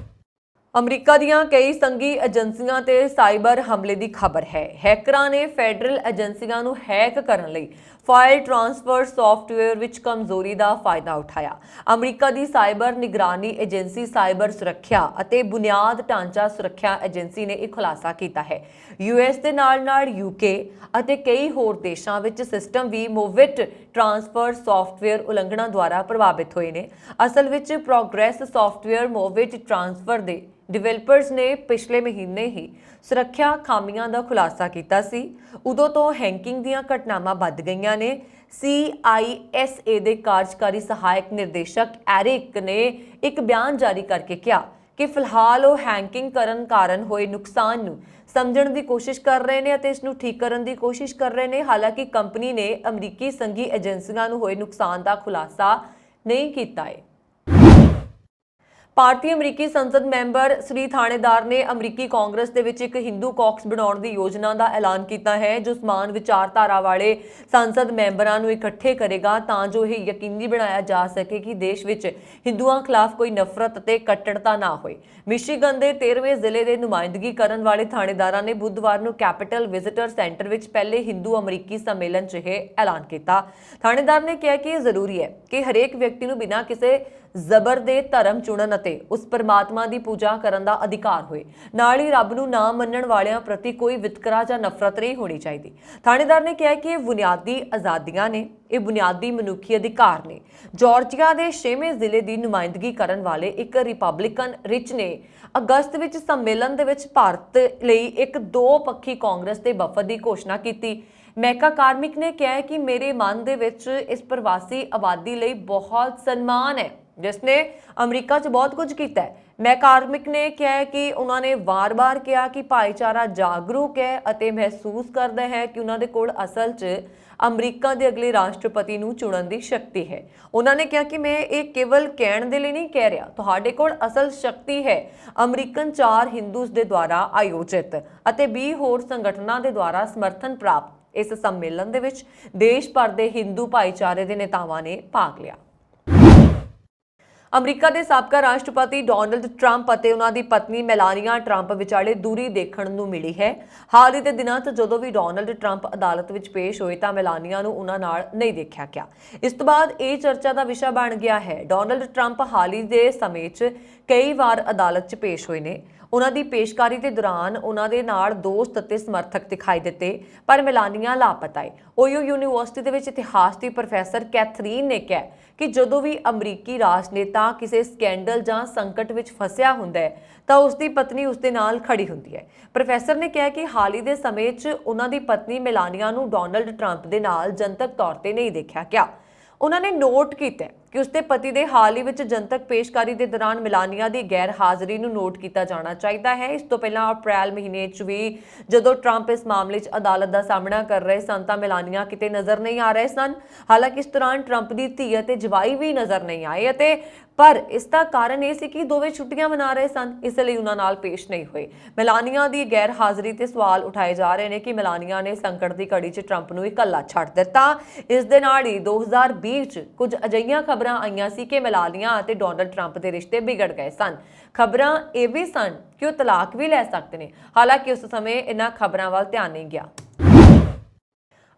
ਅਮਰੀਕਾ ਦੀਆਂ ਕਈ ਸੰਘੀ ਏਜੰਸੀਆਂ ਤੇ ਸਾਈਬਰ ਹਮਲੇ ਦੀ ਖਬਰ ਹੈ। ਹੈਕਰਾਂ ਨੇ ਫੈਡਰਲ ਏਜੰਸੀਆਂ ਨੂੰ ਹੈਕ ਕਰਨ ਲਈ ਫਾਈਲ ਟ੍ਰਾਂਸਫਰ ਸੌਫਟਵੇਅਰ ਵਿੱਚ ਕਮਜ਼ੋਰੀ ਦਾ ਫਾਇਦਾ ਉਠਾਇਆ। ਅਮਰੀਕਾ ਦੀ ਸਾਈਬਰ ਨਿਗਰਾਨੀ ਏਜੰਸੀ ਸਾਈਬਰ ਸੁਰੱਖਿਆ ਅਤੇ ਬੁਨਿਆਦ ਢਾਂਚਾ ਸੁਰੱਖਿਆ ਏਜੰਸੀ ਨੇ ਇਹ ਖੁਲਾਸਾ ਕੀਤਾ ਹੈ। US ਦੇ ਨਾਲ-ਨਾਲ UK ਅਤੇ ਕਈ ਹੋਰ ਦੇਸ਼ਾਂ ਵਿੱਚ ਸਿਸਟਮ ਵੀ ਮੋਵਿਟ ਟ੍ਰਾਂਸਫਰ ਸੌਫਟਵੇਅਰ ਉਲੰਘਣਾ ਦੁਆਰਾ ਪ੍ਰਭਾਵਿਤ ਹੋਏ ਨੇ। ਅਸਲ ਵਿੱਚ ਪ੍ਰੋਗਰੈਸ ਸੌਫਟਵੇਅਰ ਮੋਵਿਟ ਟ੍ਰਾਂਸਫਰ ਦੇ ਡਿਵੈਲਪਰਸ ਨੇ ਪਿਛਲੇ ਮਹੀਨੇ ਹੀ ਸੁਰੱਖਿਆ ਖਾਮੀਆਂ ਦਾ ਖੁਲਾਸਾ ਕੀਤਾ ਸੀ। ਉਦੋਂ ਤੋਂ ਹੈਕਿੰਗ ਦੀਆਂ ਘਟਨਾਵਾਂ ਵੱਧ ਗਈਆਂ ਨੇ। CISA ਦੇ ਕਾਰਜਕਾਰੀ ਸਹਾਇਕ ਨਿਰਦੇਸ਼ਕ ਐਰਿਕ ਨੇ ਇੱਕ ਬਿਆਨ ਜਾਰੀ ਕਰਕੇ ਕਿਹਾ ਕਿ ਫਿਲਹਾਲ ਉਹ ਹੈਕਿੰਗ ਕਰਨ ਕਾਰਨ ਹੋਏ ਨੁਕਸਾਨ ਨੂੰ ਸਮਝਣ ਦੀ ਕੋਸ਼ਿਸ਼ ਕਰ ਰਹੇ ਨੇ ਅਤੇ ਇਸ ਨੂੰ ਠੀਕ ਕਰਨ ਦੀ ਕੋਸ਼ਿਸ਼ ਕਰ ਰਹੇ ਨੇ। ਹਾਲਾਂਕਿ ਕੰਪਨੀ ਨੇ ਅਮਰੀਕੀ ਸੰਘੀ ਏਜੰਸੀਆਂ ਨੂੰ ਹੋਏ ਨੁਕਸਾਨ ਦਾ ਖੁਲਾਸਾ ਨਹੀਂ ਕੀਤਾ ਹੈ। ਭਾਰਤੀ ਅਮਰੀਕੀ ਸੰਸਦ ਮੈਂਬਰ ਸ੍ਰੀ ਥਾਣੇਦਾਰ ਨੇ ਅਮਰੀਕੀ ਕਾਂਗਰਸ ਦੇ ਵਿੱਚ ਇੱਕ ਹਿੰਦੂ ਕਾਕਸ ਬਣਾਉਣ ਦੀ ਯੋਜਨਾ ਦਾ ਐਲਾਨ ਕੀਤਾ ਹੈ, ਜੋ ਸਮਾਨ ਵਿਚਾਰਧਾਰਾ ਵਾਲੇ ਸੰਸਦ ਮੈਂਬਰਾਂ ਨੂੰ ਇਕੱਠੇ ਕਰੇਗਾ ਤਾਂ ਜੋ ਇਹ ਯਕੀਨੀ ਬਣਾਇਆ ਜਾ ਸਕੇ ਕਿ ਦੇਸ਼ ਵਿੱਚ ਹਿੰਦੂਆਂ ਖਿਲਾਫ ਕੋਈ ਨਫ਼ਰਤ ਅਤੇ ਕੱਟੜਤਾ ਨਾ ਹੋਏ। ਮਿਸ਼ੀਗਨ ਦੇ 13ਵੇਂ ਜ਼ਿਲ੍ਹੇ ਦੇ ਨੁਮਾਇੰਦਗੀ ਕਰਨ ਵਾਲੇ ਥਾਣੇਦਾਰਾਂ ਨੇ ਬੁੱਧਵਾਰ ਨੂੰ ਕੈਪੀਟਲ ਵਿਜ਼ਿਟਰ ਸੈਂਟਰ ਵਿੱਚ ਪਹਿਲੇ ਹਿੰਦੂ ਅਮਰੀਕੀ ਸੰਮੇਲਨ 'ਚ ਇਹ ਐਲਾਨ ਕੀਤਾ। ਥਾਣੇਦਾਰ ਨੇ ਕਿਹਾ ਕਿ ਇਹ ਜ਼ਰੂਰੀ ਹੈ ਕਿ ਹਰੇਕ ਵਿਅਕਤੀ ਨੂੰ ਬਿਨਾਂ ਕਿਸੇ ਜ਼ਬਰ ਦੇ ਧਰਮ ਚੁਣਨ ਅਤੇ ਉਸ ਪਰਮਾਤਮਾ ਦੀ ਪੂਜਾ ਕਰਨ ਦਾ ਅਧਿਕਾਰ ਹੋਏ। ਨਾਲ ਹੀ ਰੱਬ ਨੂੰ ਨਾ ਮੰਨਣ ਵਾਲਿਆਂ ਪ੍ਰਤੀ ਕੋਈ ਵਿਤਕਰਾ ਜਾਂ ਨਫ਼ਰਤ ਨਹੀਂ ਹੋਣੀ ਚਾਹੀਦੀ। ਥਾਣੇਦਾਰ ਨੇ ਕਿਹਾ ਕਿ ਇਹ ਬੁਨਿਆਦੀ ਆਜ਼ਾਦੀਆਂ ਨੇ, ਇਹ ਬੁਨਿਆਦੀ ਮਨੁੱਖੀ ਅਧਿਕਾਰ ਨੇ। ਜਾਰਜੀਆ ਦੇ 6ਵੇਂ ਜ਼ਿਲ੍ਹੇ ਦੀ ਨੁਮਾਇੰਦਗੀ ਕਰਨ ਵਾਲੇ ਇੱਕ ਰਿਪਬਲਿਕਨ ਰਿਚ ਨੇ ਅਗਸਤ ਵਿੱਚ ਸੰਮੇਲਨ ਦੇ ਵਿੱਚ ਭਾਰਤ ਲਈ ਇੱਕ ਦੋ ਪੱਖੀ ਕਾਂਗਰਸ ਦੇ ਵਫਦ ਦੀ ਘੋਸ਼ਣਾ ਕੀਤੀ। ਮੈਕਾ ਕਾਰਮਿਕ ਨੇ ਕਿਹਾ ਕਿ ਮੇਰੇ ਮਨ ਦੇ ਵਿੱਚ ਇਸ ਪ੍ਰਵਾਸੀ ਆਬਾਦੀ ਲਈ ਬਹੁਤ ਸਨਮਾਨ ਹੈ ਜਿਸ ਨੇ ਅਮਰੀਕਾ 'ਚ ਬਹੁਤ ਕੁਝ ਕੀਤਾ ਹੈ। ਮੈਂ ਕਾਰਮਿਕ ਨੇ ਕਿਹਾ ਕਿ ਉਹਨਾਂ ਨੇ ਵਾਰ-ਵਾਰ ਕਿਹਾ ਕਿ ਭਾਈਚਾਰਾ ਜਾਗਰੂਕ ਹੈ ਅਤੇ ਮਹਿਸੂਸ ਕਰਦਾ ਹੈ ਕਿ ਉਹਨਾਂ ਦੇ ਕੋਲ ਅਸਲ 'ਚ ਅਮਰੀਕਾ ਦੇ ਅਗਲੇ ਰਾਸ਼ਟਰਪਤੀ ਨੂੰ ਚੁਣਨ ਦੀ ਸ਼ਕਤੀ ਹੈ। ਉਹਨਾਂ ਨੇ ਕਿਹਾ ਕਿ ਮੈਂ ਇਹ ਕੇਵਲ ਕਹਿਣ ਦੇ ਲਈ ਨਹੀਂ ਕਹਿ ਰਿਹਾ, ਤੁਹਾਡੇ ਕੋਲ ਅਸਲ ਸ਼ਕਤੀ ਹੈ। ਅਮਰੀਕਨ 4 ਹਿੰਦੂਜ਼ ਦੇ ਦੁਆਰਾ ਆਯੋਜਿਤ ਅਤੇ 20 ਹੋਰ ਸੰਗਠਨਾਂ ਦੇ ਦੁਆਰਾ ਸਮਰਥਨ ਪ੍ਰਾਪਤ ਇਸ ਸੰਮੇਲਨ ਦੇ ਵਿੱਚ ਦੇਸ਼ ਭਰ ਦੇ ਹਿੰਦੂ ਭਾਈਚਾਰੇ ਦੇ ਨੇਤਾਵਾਂ ਨੇ ਭਾਗ ਲਿਆ। ਅਮਰੀਕਾ ਦੇ ਸਾਬਕਾ ਰਾਸ਼ਟਰਪਤੀ ਡੋਨਲਡ ਟਰੰਪ ਅਤੇ ਉਹਨਾਂ ਦੀ ਪਤਨੀ ਮੈਲਾਨੀਆ ਟਰੰਪ ਵਿਚਾਲੇ ਦੂਰੀ ਦੇਖਣ ਨੂੰ ਮਿਲੀ ਹੈ। ਹਾਲ ਹੀ ਦੇ ਦਿਨਾਂ 'ਚ ਜਦੋਂ ਵੀ ਡੋਨਲਡ ਟਰੰਪ ਅਦਾਲਤ ਵਿੱਚ ਪੇਸ਼ ਹੋਏ ਤਾਂ ਮੈਲਾਨੀਆ ਨੂੰ ਉਹਨਾਂ ਨਾਲ ਨਹੀਂ ਦੇਖਿਆ ਗਿਆ। ਇਸ ਤੋਂ ਬਾਅਦ ਇਹ ਚਰਚਾ ਦਾ ਵਿਸ਼ਾ ਬਣ ਗਿਆ ਹੈ। ਡੋਨਲਡ ਟਰੰਪ ਹਾਲ ਹੀ ਦੇ ਸਮੇਂ 'ਚ ਕਈ ਵਾਰ ਅਦਾਲਤ 'ਚ ਪੇਸ਼ ਹੋਏ ਨੇ। ਉਹਨਾਂ ਦੀ ਪੇਸ਼ਕਾਰੀ ਦੇ ਦੌਰਾਨ ਉਹਨਾਂ ਦੇ ਨਾਲ ਦੋਸਤ ਅਤੇ ਸਮਰਥਕ ਦਿਖਾਈ ਦਿੱਤੇ, ਪਰ ਮੈਲਾਨੀਆ ਲਾਪਤਾ ਹੈ। ਓਯੋ ਯੂਨੀਵਰਸਿਟੀ ਦੇ ਵਿੱਚ ਇਤਿਹਾਸ ਦੀ ਪ੍ਰੋਫੈਸਰ ਕੈਥਰੀਨ ਨੇ ਕਿਹਾ ਕਿ ਜਦੋਂ ਵੀ ਅਮਰੀਕੀ ਰਾਜਨੇਤਾ ਕਿਸੇ ਸਕੈਂਡਲ ਜਾਂ ਸੰਕਟ ਵਿੱਚ ਫਸਿਆ ਹੁੰਦਾ ਹੈ ਤਾਂ ਉਸ ਦੀ ਪਤਨੀ ਉਸ ਦੇ ਨਾਲ ਖੜੀ ਹੁੰਦੀ ਹੈ। ਪ੍ਰੋਫੈਸਰ ਨੇ ਕਿਹਾ ਕਿ ਹਾਲ ਹੀ ਦੇ ਸਮੇਂ 'ਚ ਉਹਨਾਂ ਦੀ ਪਤਨੀ ਮੈਲਾਨੀਆ ਨੂੰ ਡੋਨਲਡ ਟਰੰਪ ਦੇ ਨਾਲ ਜਨਤਕ ਤੌਰ ਤੇ ਨਹੀਂ ਦੇਖਿਆ ਗਿਆ। ਉਹਨਾਂ ਨੇ ਨੋਟ ਕੀਤਾ ਕਿ ਉਸਦੇ ਪਤੀ ਦੇ ਹਾਲ ਹੀ ਵਿੱਚ ਜਨਤਕ ਪੇਸ਼ਕਾਰੀ ਦੇ ਦੌਰਾਨ ਮੈਲਾਨੀਆ ਦੀ ਗੈਰ ਹਾਜ਼ਰੀ ਨੂੰ ਨੋਟ ਕੀਤਾ ਜਾਣਾ ਚਾਹੀਦਾ ਹੈ। ਇਸ ਤੋਂ ਪਹਿਲਾਂ ਅਪ੍ਰੈਲ ਮਹੀਨੇ 'ਚ ਵੀ ਜਦੋਂ ਟਰੰਪ ਇਸ ਮਾਮਲੇ 'ਚ ਅਦਾਲਤ ਦਾ ਸਾਹਮਣਾ ਕਰ ਰਹੇ ਸਨ ਤਾਂ ਮੈਲਾਨੀਆ ਕਿਤੇ ਨਜ਼ਰ ਨਹੀਂ ਆ ਰਹੇ ਸਨ। ਹਾਲਾਂਕਿ ਇਸ ਦੌਰਾਨ ਟਰੰਪ ਦੀ ਧੀ ਅਤੇ ਜਵਾਈ ਵੀ ਨਜ਼ਰ ਨਹੀਂ ਆਏ ਅਤੇ ਪਰ ਇਸ ਦਾ ਕਾਰਨ ਇਹ ਸੀ ਕਿ ਦੋਵੇਂ ਛੁੱਟੀਆਂ ਮਨਾ ਰਹੇ ਸਨ, ਇਸ ਲਈ ਉਹਨਾਂ ਨਾਲ ਪੇਸ਼ ਨਹੀਂ ਹੋਏ। ਮੈਲਾਨੀਆ ਦੀ ਗੈਰ ਹਾਜ਼ਰੀ ਤੇ ਸਵਾਲ ਉਠਾਏ ਜਾ ਰਹੇ ਨੇ ਕਿ ਮੈਲਾਨੀਆ ਨੇ ਸੰਕਟ ਦੀ ਘੜੀ 'ਚ ਟਰੰਪ ਨੂੰ ਇਕੱਲਾ ਛੱਡ ਦਿੱਤਾ। ਇਸ ਦੇ ਨਾਲ ਹੀ 2020 'ਚ ਕੁਝ ਅਜਿਹੀਆਂ ਖਬਰਾਂ ਆਈਆਂ ਸੀ ਕਿ ਮੈਲਾਨੀਆ ਅਤੇ ਡੋਨਲਡ ਟਰੰਪ ਦੇ ਰਿਸ਼ਤੇ ਵਿਗੜ ਗਏ ਸਨ। ਖਬਰਾਂ ਇਹ ਵੀ ਸਨ ਕਿ ਉਹ ਤਲਾਕ ਵੀ ਲੈ ਸਕਦੇ ਨੇ। ਹਾਲਾਂਕਿ ਉਸ ਸਮੇਂ ਇਹਨਾਂ ਖਬਰਾਂ ਵੱਲ ਧਿਆਨ ਨਹੀਂ ਗਿਆ।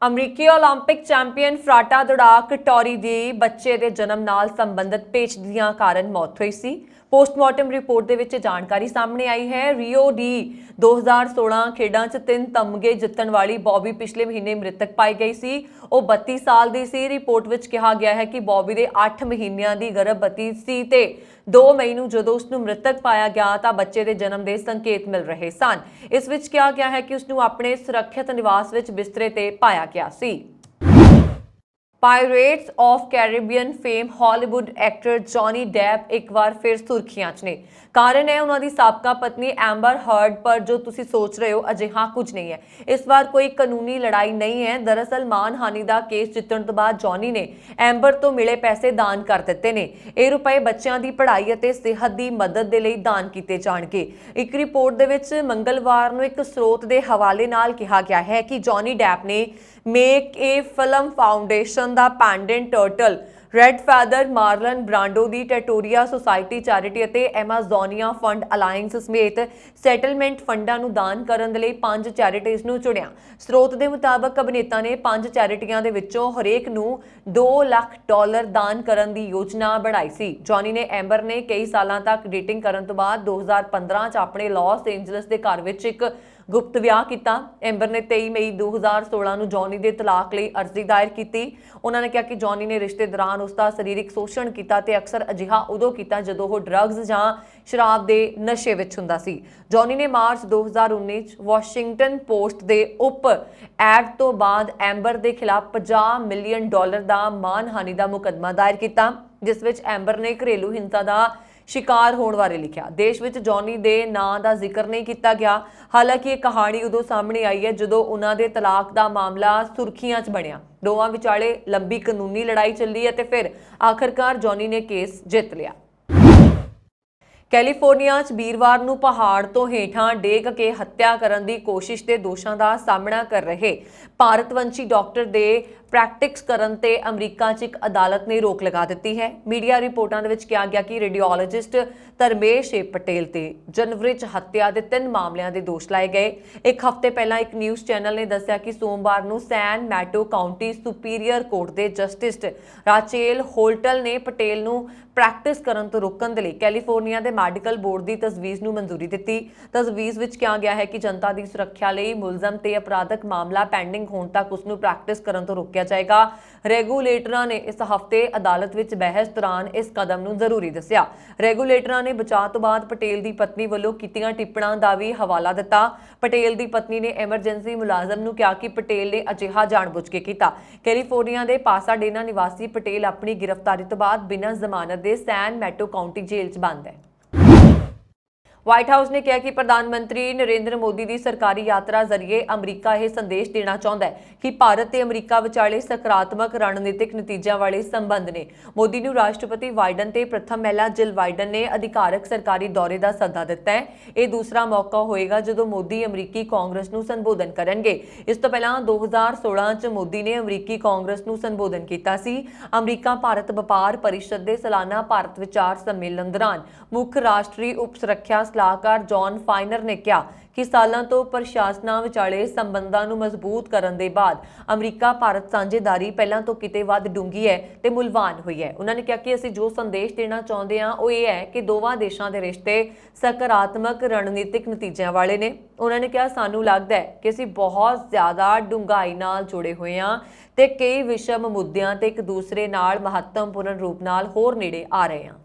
ਅਮਰੀਕੀ ਓਲੰਪਿਕ ਚੈਂਪੀਅਨ ਫਰਾਟਾ ਦੌੜਾਕ ਟੋਰੀ ਦੀ ਬੱਚੇ ਦੇ ਜਨਮ ਨਾਲ ਸੰਬੰਧਿਤ ਪੇਚੀਦਗੀਆਂ ਕਾਰਨ ਮੌਤ ਹੋਈ ਸੀ। ਪੋਸਟਮਾਰਟਮ ਰਿਪੋਰਟ ਦੇ ਵਿੱਚ ਜਾਣਕਾਰੀ ਸਾਹਮਣੇ ਆਈ ਹੈ। ਰੀਓ ਡੀ 2016 ਖੇਡਾਂ 'ਚ 3 ਤਮਗੇ ਜਿੱਤਣ ਵਾਲੀ ਬੌਬੀ ਪਿਛਲੇ ਮਹੀਨੇ ਮ੍ਰਿਤਕ ਪਾਈ ਗਈ ਸੀ। ਉਹ 32 ਸਾਲ ਦੀ ਸੀ। ਰਿਪੋਰਟ ਵਿੱਚ ਕਿਹਾ ਗਿਆ ਹੈ ਕਿ ਬੌਬੀ ਦੇ 8 ਮਹੀਨਿਆਂ ਦੀ ਗਰਭਵਤੀ ਸੀ ਤੇ 2 ਮਈ ਨੂੰ ਜਦੋਂ ਉਸ ਨੂੰ ਮ੍ਰਿਤਕ ਪਾਇਆ ਗਿਆ ਤਾਂ ਬੱਚੇ ਦੇ ਜਨਮ ਦੇ ਸੰਕੇਤ ਮਿਲ ਰਹੇ ਸਨ। ਇਸ ਵਿੱਚ ਕਿਹਾ ਗਿਆ ਹੈ ਕਿ ਉਸ ਨੂੰ ਆਪਣੇ ਸੁਰੱਖਿਅਤ ਨਿਵਾਸ ਵਿੱਚ ਬਿਸਤਰੇ ਤੇ ਪਾਇਆ ਗਿਆ ਸੀ। Pirates of Caribbean fame Hollywood actor Johnny Depp ਇੱਕ ਵਾਰ ਫਿਰ ਸੁਰਖੀਆਂ 'ਚ ਨੇ। ਕਾਰਨ ਹੈ ਉਹਨਾਂ ਦੀ ਸਾਬਕਾ ਪਤਨੀ ਐਂਬਰ ਹਰਡ, ਪਰ ਜੋ ਤੁਸੀਂ ਸੋਚ ਰਹੇ ਹੋ ਅਜਿਹਾ ਕੁਝ ਨਹੀਂ ਹੈ। ਇਸ ਵਾਰ ਕੋਈ ਕਾਨੂੰਨੀ ਲੜਾਈ ਨਹੀਂ ਹੈ। ਦਰਅਸਲ ਮਾਨਹਾਨੀ ਦਾ ਕੇਸ ਜਿੱਤਣ ਤੋਂ ਬਾਅਦ ਜੌਨੀ ਨੇ ਐਂਬਰ ਤੋਂ ਮਿਲੇ ਪੈਸੇ ਦਾਨ ਕਰ ਦਿੱਤੇ ਨੇ। ਇਹ ਰੁਪਏ ਬੱਚਿਆਂ ਦੀ ਪੜ੍ਹਾਈ ਅਤੇ ਸਿਹਤ ਦੀ ਮਦਦ ਦੇ ਲਈ ਦਾਨ ਕੀਤੇ ਜਾਣਗੇ। ਇੱਕ ਰਿਪੋਰਟ ਦੇ ਵਿੱਚ ਮੰਗਲਵਾਰ ਨੂੰ ਇੱਕ ਸਰੋਤ ਦੇ ਹਵਾਲੇ ਨਾਲ ਕਿਹਾ ਗਿਆ ਹੈ ਕਿ ਜੌਨੀ ਡੈਪ ਨੇ ਮੇਕ ਏ ਫਿਲਮ ਫਾਊਂਡੇਸ਼ਨ ਦਾ ਪੈਂਡੈਂਟ ਟਰਟਲ, ਰੈੱਡ ਫੈਦਰ, ਮਾਰਲਨ ਬ੍ਰਾਂਡੋ ਦੀ ਟੈਟੋਰੀਆ ਸੁਸਾਇਟੀ ਚੈਰਿਟੀ ਅਤੇ ਐਮਾਜ਼ੋਨੀਆ ਫੰਡ ਅਲਾਇੰਸ ਸਮੇਤ ਸੈਟਲਮੈਂਟ ਫੰਡਾਂ ਨੂੰ ਦਾਨ ਕਰਨ ਦੇ ਲਈ 5 ਚੈਰਿਟੀਜ਼ ਨੂੰ ਚੁਣਿਆ। ਸਰੋਤ ਦੇ ਮੁਤਾਬਕ ਅਭਿਨੇਤਾ ਨੇ 5 ਚੈਰਿਟੀਆਂ ਦੇ ਵਿੱਚੋਂ ਹਰੇਕ ਨੂੰ $2 ਲੱਖ ਦਾਨ ਕਰਨ ਦੀ ਯੋਜਨਾ ਬਣਾਈ ਸੀ। ਜੌਨੀ ਨੇ ਐਂਬਰ ਨੇ ਕਈ ਸਾਲਾਂ ਤੱਕ ਡੇਟਿੰਗ ਕਰਨ ਤੋਂ ਬਾਅਦ 2015 'ਚ ਆਪਣੇ ਲਾਸ ਏਂਜਲਸ ਦੇ ਘਰ ਵਿੱਚ ਇੱਕ ਗੁਪਤ ਵਿਆਹ ਕੀਤਾ। ਐਂਬਰ ਨੇ 23 ਮਈ 2016 ਨੂੰ ਜੌਨੀ ਦੇ ਤਲਾਕ ਲਈ ਅਰਜ਼ੀ ਦਾਇਰ ਕੀਤੀ। ਉਹਨਾਂ ਨੇ ਕਿਹਾ ਕਿ ਜੌਨੀ ਨੇ ਰਿਸ਼ਤੇ ਦੌਰਾਨ ਉਸ ਦਾ ਸਰੀਰਕ ਸ਼ੋਸ਼ਣ ਕੀਤਾ ਤੇ ਅਕਸਰ ਅਜਿਹਾ ਉਦੋਂ ਕੀਤਾ ਜਦੋਂ ਉਹ ਡਰੱਗਸ ਜਾਂ ਸ਼ਰਾਬ ਦੇ ਨਸ਼ੇ ਵਿੱਚ ਹੁੰਦਾ ਸੀ। ਜੌਨੀ ਨੇ ਮਾਰਚ 2019 'ਚ ਵਾਸ਼ਿੰਗਟਨ ਪੋਸਟ ਦੇ ਉਪ ਐਡ ਤੋਂ ਬਾਅਦ ਐਂਬਰ ਦੇ ਖਿਲਾਫ $50 ਮਿਲੀਅਨ ਦਾ ਮਾਨਹਾਨੀ ਦਾ ਮੁਕੱਦਮਾ ਦਾਇਰ ਕੀਤਾ, ਜਿਸ ਵਿੱਚ ਐਂਬਰ ਨੇ ਘਰੇਲੂ ਹਿੰਸਾ ਦਾ ਸ਼ਿਕਾਰ ਹੋਣ ਬਾਰੇ ਲਿਖਿਆ। ਦੇਸ਼ ਵਿੱਚ ਜੌਨੀ ਦੇ ਨਾਂ ਦਾ ਜ਼ਿਕਰ ਨਹੀਂ ਕੀਤਾ ਗਿਆ। ਹਾਲਾਂਕਿ ਇਹ ਕਹਾਣੀ ਉਦੋਂ ਸਾਹਮਣੇ ਆਈ ਹੈ ਜਦੋਂ ਉਹਨਾਂ ਦੇ ਤਲਾਕ ਦਾ ਮਾਮਲਾ ਸੁਰਖੀਆਂ 'ਚ ਬਣਿਆ। ਦੋਵਾਂ ਵਿਚਾਲੇ ਲੰਬੀ ਕਾਨੂੰਨੀ ਲੜਾਈ ਚੱਲੀ ਅਤੇ ਫਿਰ ਆਖਰਕਾਰ ਜੌਨੀ ਨੇ ਕੇਸ ਜਿੱਤ ਲਿਆ। ਕੈਲੀਫੋਰਨੀਆ 'ਚ ਵੀਰਵਾਰ ਨੂੰ ਪਹਾੜ ਤੋਂ ਹੇਠਾਂ ਡੇਗ ਕੇ ਹੱਤਿਆ ਕਰਨ ਦੀ ਕੋਸ਼ਿਸ਼ ਦੇ ਦੋਸ਼ਾਂ ਦਾ ਸਾਹਮਣਾ ਕਰ ਰਹੇ ਭਾਰਤਵੰਸ਼ੀ ਡਾਕਟਰ ਦੇ ਪ੍ਰੈਕਟਿਸ ਕਰਨ ਤੇ ਅਮਰੀਕਾ 'ਚ ਇੱਕ ਅਦਾਲਤ ਨੇ ਰੋਕ ਲਗਾ ਦਿੱਤੀ ਹੈ। ਮੀਡੀਆ ਰਿਪੋਰਟਾਂ ਦੇ ਵਿੱਚ ਕਿਹਾ ਗਿਆ ਕਿ ਰੇਡੀਓਲੋਜਿਸਟ ਧਰਮੇਸ਼ ਪਟੇਲ ਤੇ ਜਨਵਰੀ 'ਚ ਹੱਤਿਆ ਦੇ 3 ਮਾਮਲਿਆਂ ਦੇ ਦੋਸ਼ ਲਾਏ ਗਏ। ਇੱਕ ਹਫ਼ਤੇ ਪਹਿਲਾਂ ਇੱਕ ਨਿਊਜ਼ ਚੈਨਲ ਨੇ ਦੱਸਿਆ ਕਿ ਸੋਮਵਾਰ ਨੂੰ ਸੈਨ ਮੈਟੋ ਕਾਉਂਟੀ ਸੁਪੀਰੀਅਰ ਕੋਰਟ ਦੇ ਜਸਟਿਸ ਰਾਚੇਲ ਹੋਲਟਲ ਨੇ ਪਟੇਲ ਨੂੰ ਪ੍ਰੈਕਟਿਸ ਕਰਨ ਤੋਂ ਰੋਕਣ ਦੇ ਲਈ ਕੈਲੀਫੋਰਨੀਆ ਦੇ ਮੈਡੀਕਲ ਬੋਰਡ ਦੀ ਤਜਵੀਜ਼ ਨੂੰ ਮਨਜ਼ੂਰੀ ਦਿੱਤੀ। ਤਜਵੀਜ਼ ਵਿੱਚ ਕਿਹਾ ਗਿਆ ਹੈ ਕਿ ਜਨਤਾ ਦੀ ਸੁਰੱਖਿਆ ਲਈ ਮੁਲਜ਼ਮ ਤੇ ਅਪਰਾਧਕ ਮਾਮਲਾ ਪੈਂਡਿੰਗ ਹੋਣ ਤੱਕ ਉਸ ਨੂੰ ਪ੍ਰੈਕਟਿਸ ਕਰਨ ਤੋਂ ਰੋਕਿਆ ਜਾਏਗਾ। ਰੈਗੂਲੇਟਰਾਂ ਨੇ ਇਸ ਹਫ਼ਤੇ ਅਦਾਲਤ ਵਿੱਚ ਬਹਿਸ ਦੌਰਾਨ ਇਸ ਕਦਮ ਨੂੰ ਜ਼ਰੂਰੀ ਦੱਸਿਆ। ਰੈਗੂਲੇਟਰਾਂ ਨੇ ਬਚਾਅ ਤੋਂ ਬਾਅਦ ਪਟੇਲ ਦੀ ਪਤਨੀ ਵੱਲੋਂ ਕੀਤੀਆਂ ਟਿੱਪਣਾਂ ਦਾ ਵੀ ਹਵਾਲਾ ਦਿੱਤਾ। ਪਟੇਲ ਦੀ ਪਤਨੀ ਨੇ ਐਮਰਜੈਂਸੀ ਮੁਲਾਜ਼ਮ ਨੂੰ ਕਿਹਾ ਕਿ ਪਟੇਲ ਨੇ ਅਜਿਹਾ ਜਾਣਬੁੱਝ ਕੇ ਕੀਤਾ। ਕੈਲੀਫੋਰਨੀਆ ਦੇ ਪਾਸਾਡੇਨਾ ਨਿਵਾਸੀ ਪਟੇਲ ਆਪਣੀ ਗ੍ਰਿਫਤਾਰੀ ਤੋਂ ਬਾਅਦ ਬਿਨਾਂ ਜ਼ਮਾਨਤ ਦੇ ਸੈਨ ਮੈਟੋ ਕਾਉਂਟੀ ਜੇਲ੍ਹ 'ਚ ਬੰਦ ਹੈ। ਵਾਈਟ ਹਾਊਸ ਨੇ ਕਿਹਾ ਕਿ ਪ੍ਰਧਾਨ ਮੰਤਰੀ ਨਰਿੰਦਰ ਮੋਦੀ ਦੀ ਸਰਕਾਰੀ ਯਾਤਰਾ ਜ਼ਰੀਏ ਅਮਰੀਕਾ ਇਹ ਸੰਦੇਸ਼ ਦੇਣਾ ਚਾਹੁੰਦਾ ਹੈ ਕਿ ਭਾਰਤ ਤੇ ਅਮਰੀਕਾ ਵਿਚਾਲੇ ਸਕਾਰਾਤਮਕ ਰਣਨੀਤਿਕ ਨਤੀਜਿਆਂ ਵਾਲੇ ਸੰਬੰਧ ਨੇ। ਮੋਦੀ ਨੂੰ ਰਾਸ਼ਟਰਪਤੀ ਬਾਈਡਨ ਤੇ ਪ੍ਰਥਮ ਮਹਿਲਾ ਜਿਲ ਬਾਈਡਨ ਨੇ ਅਧਿਕਾਰਕ ਸਰਕਾਰੀ ਦੌਰੇ ਦਾ ਸੱਦਾ ਦਿੱਤਾ ਹੈ। ਇਹ ਦੂਸਰਾ ਮੌਕਾ ਹੋਏਗਾ ਜਦੋਂ ਮੋਦੀ ਅਮਰੀਕੀ ਕਾਂਗਰਸ ਨੂੰ ਸੰਬੋਧਨ ਕਰਨਗੇ। ਇਸ ਤੋਂ ਪਹਿਲਾਂ 2016 'ਚ ਮੋਦੀ ਨੇ ਅਮਰੀਕੀ ਕਾਂਗਰਸ ਨੂੰ ਸੰਬੋਧਨ ਕੀਤਾ ਸੀ। ਅਮਰੀਕਾ ਭਾਰਤ ਵਪਾਰ ਪਰਿਸ਼ਦ ਦੇ ਸਾਲਾਨਾ ਭਾਰਤ ਵਿਚਾਰ ਸੰਮੇਲਨ ਦੌਰਾਨ ਮੁੱਖ ਰਾਸ਼ਟਰੀ ਉਪ ਸੁਰੱਖਿਆ ਸਲਾਹਕਾਰ ਜੌਨ ਫਾਈਨਰ ਨੇ ਕਿਹਾ ਕਿ ਸਾਲਾਂ ਤੋਂ ਪ੍ਰਸ਼ਾਸਨਾਂ ਵਿਚਾਲੇ ਸੰਬੰਧਾਂ ਨੂੰ ਮਜ਼ਬੂਤ ਕਰਨ ਦੇ ਬਾਅਦ ਅਮਰੀਕਾ ਭਾਰਤ ਸਾਂਝੇਦਾਰੀ ਪਹਿਲਾਂ ਤੋਂ ਕਿਤੇ ਵੱਧ ਡੂੰਘੀ ਹੈ ਤੇ ਮੁਲਵਾਨ ਹੋਈ ਹੈ। ਉਹਨਾਂ ਨੇ ਕਿਹਾ ਕਿ ਅਸੀਂ ਜੋ ਸੰਦੇਸ਼ ਦੇਣਾ ਚਾਹੁੰਦੇ ਹਾਂ ਉਹ ਇਹ ਹੈ ਕਿ ਦੋਵਾਂ ਦੇਸ਼ਾਂ ਦੇ ਰਿਸ਼ਤੇ ਸਕਾਰਾਤਮਕ ਰਣਨੀਤਿਕ ਨਤੀਜਿਆਂ ਵਾਲੇ ਨੇ। ਉਹਨਾਂ ਨੇ ਕਿਹਾ ਸਾਨੂੰ ਲੱਗਦਾ ਹੈ ਕਿ ਅਸੀਂ ਬਹੁਤ ਜ਼ਿਆਦਾ ਡੂੰਘਾਈ ਨਾਲ ਜੁੜੇ ਹੋਏ ਹਾਂ ਤੇ ਕਈ ਵਿਸ਼ਵ ਮੁੱਦਿਆਂ ਤੇ ਇੱਕ ਦੂਸਰੇ ਨਾਲ ਮਹੱਤਵਪੂਰਨ ਰੂਪ ਨਾਲ ਹੋਰ ਨੇੜੇ ਆ ਰਹੇ ਹਾਂ।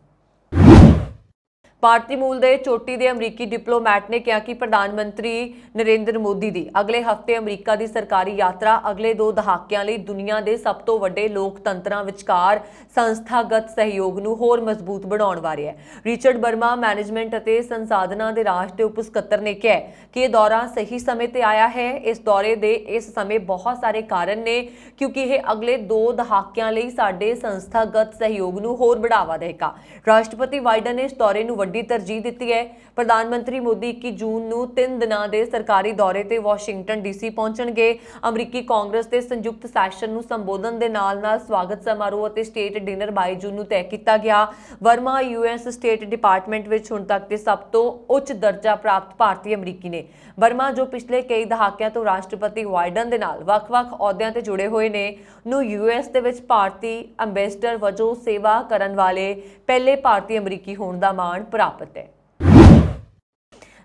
ਭਾਰਤੀ ਮੂਲ ਦੇ ਚੋਟੀ ਦੇ ਅਮਰੀਕੀ ਡਿਪਲੋਮੈਟ ਨੇ ਕਿਹਾ ਕਿ ਪ੍ਰਧਾਨ ਮੰਤਰੀ ਨਰਿੰਦਰ ਮੋਦੀ ਦੀ ਅਗਲੇ ਹਫ਼ਤੇ ਅਮਰੀਕਾ ਦੀ ਸਰਕਾਰੀ ਯਾਤਰਾ ਅਗਲੇ 2 ਦਹਾਕਿਆਂ ਲਈ ਦੁਨੀਆ ਦੇ ਸਭ ਤੋਂ ਵੱਡੇ ਲੋਕਤੰਤਰਾਂ ਵਿਚਕਾਰ ਸੰਸਥਾਗਤ ਸਹਿਯੋਗ ਨੂੰ ਹੋਰ ਮਜ਼ਬੂਤ ਬਣਾਉਣ ਬਾਰੇ ਹੈ। ਰਿਚਰਡ ਬਰਮਾ ਮੈਨੇਜਮੈਂਟ ਅਤੇ ਸੰਸਾਧਨਾਂ ਦੇ ਰਾਸ਼ਟਰੀ ਉਪ ਸਕੱਤਰ ਨੇ ਕਿਹਾ ਕਿ ਇਹ ਦੌਰਾ ਸਹੀ ਸਮੇਂ ਤੇ ਆਇਆ ਹੈ। ਇਸ ਦੌਰੇ ਦੇ ਇਸ ਸਮੇਂ ਬਹੁਤ ਸਾਰੇ ਕਾਰਨ ਨੇ ਕਿਉਂਕਿ ਇਹ ਅਗਲੇ 2 ਦਹਾਕਿਆਂ ਲਈ ਸਾਡੇ ਸੰਸਥਾਗਤ ਸਹਿਯੋਗ ਨੂੰ ਹੋਰ ਬੜਾਵਾ ਦੇਗਾ। ਰਾਸ਼ਟਰਪਤੀ ਬਾਈਡਨ ਨੇ ਇਸ ਦੌਰੇ ਨੂੰ ਦੀ ਤਰਜੀਹ ਦਿੱਤੀ ਹੈ। ਪ੍ਰਧਾਨ ਮੰਤਰੀ ਮੋਦੀ 21 ਜੂਨ ਨੂੰ 3 ਦਿਨਾਂ ਦੇ ਸਰਕਾਰੀ ਦੌਰੇ ਤੇ ਵਾਸ਼ਿੰਗਟਨ ਡੀਸੀ ਪਹੁੰਚਣਗੇ। ਅਮਰੀਕੀ ਕਾਂਗਰਸ ਦੇ ਸੰਯੁਕਤ ਸੈਸ਼ਨ ਨੂੰ ਸੰਬੋਧਨ ਦੇ ਨਾਲ-ਨਾਲ ਸਵਾਗਤ ਸਮਾਰੋਹ ਅਤੇ ਸਟੇਟ ਡਿਨਰ 22 ਜੂਨ ਨੂੰ ਤੈਅ ਕੀਤਾ ਗਿਆ। ਵਰਮਾ ਯੂਐਸ ਸਟੇਟ ਡਿਪਾਰਟਮੈਂਟ ਵਿੱਚ ਹੁਣ ਤੱਕ ਦੇ ਸਭ ਤੋਂ ਉੱਚ ਦਰਜਾ ਪ੍ਰਾਪਤ ਭਾਰਤੀ ਅਮਰੀਕੀ ਨੇ। ਵਰਮਾ ਜੋ ਪਿਛਲੇ ਕਈ ਦਹਾਕਿਆਂ ਤੋਂ ਰਾਸ਼ਟਰਪਤੀ ਬਾਈਡਨ ਦੇ ਨਾਲ ਵੱਖ-ਵੱਖ ਅਹੁਦਿਆਂ ਤੇ ਜੁੜੇ ਹੋਏ ਨੇ ਨੂੰ ਯੂਐਸ ਦੇ ਵਿੱਚ ਭਾਰਤੀ ਅੰਬੈਸਡਰ ਵਜੋਂ ਸੇਵਾ ਕਰਨ ਵਾਲੇ ਪਹਿਲੇ ਭਾਰਤੀ ਅਮਰੀਕੀ ਹੋਣ ਦਾ ਮਾਣ ਪ੍ਰਾਪਤ ਹੈ।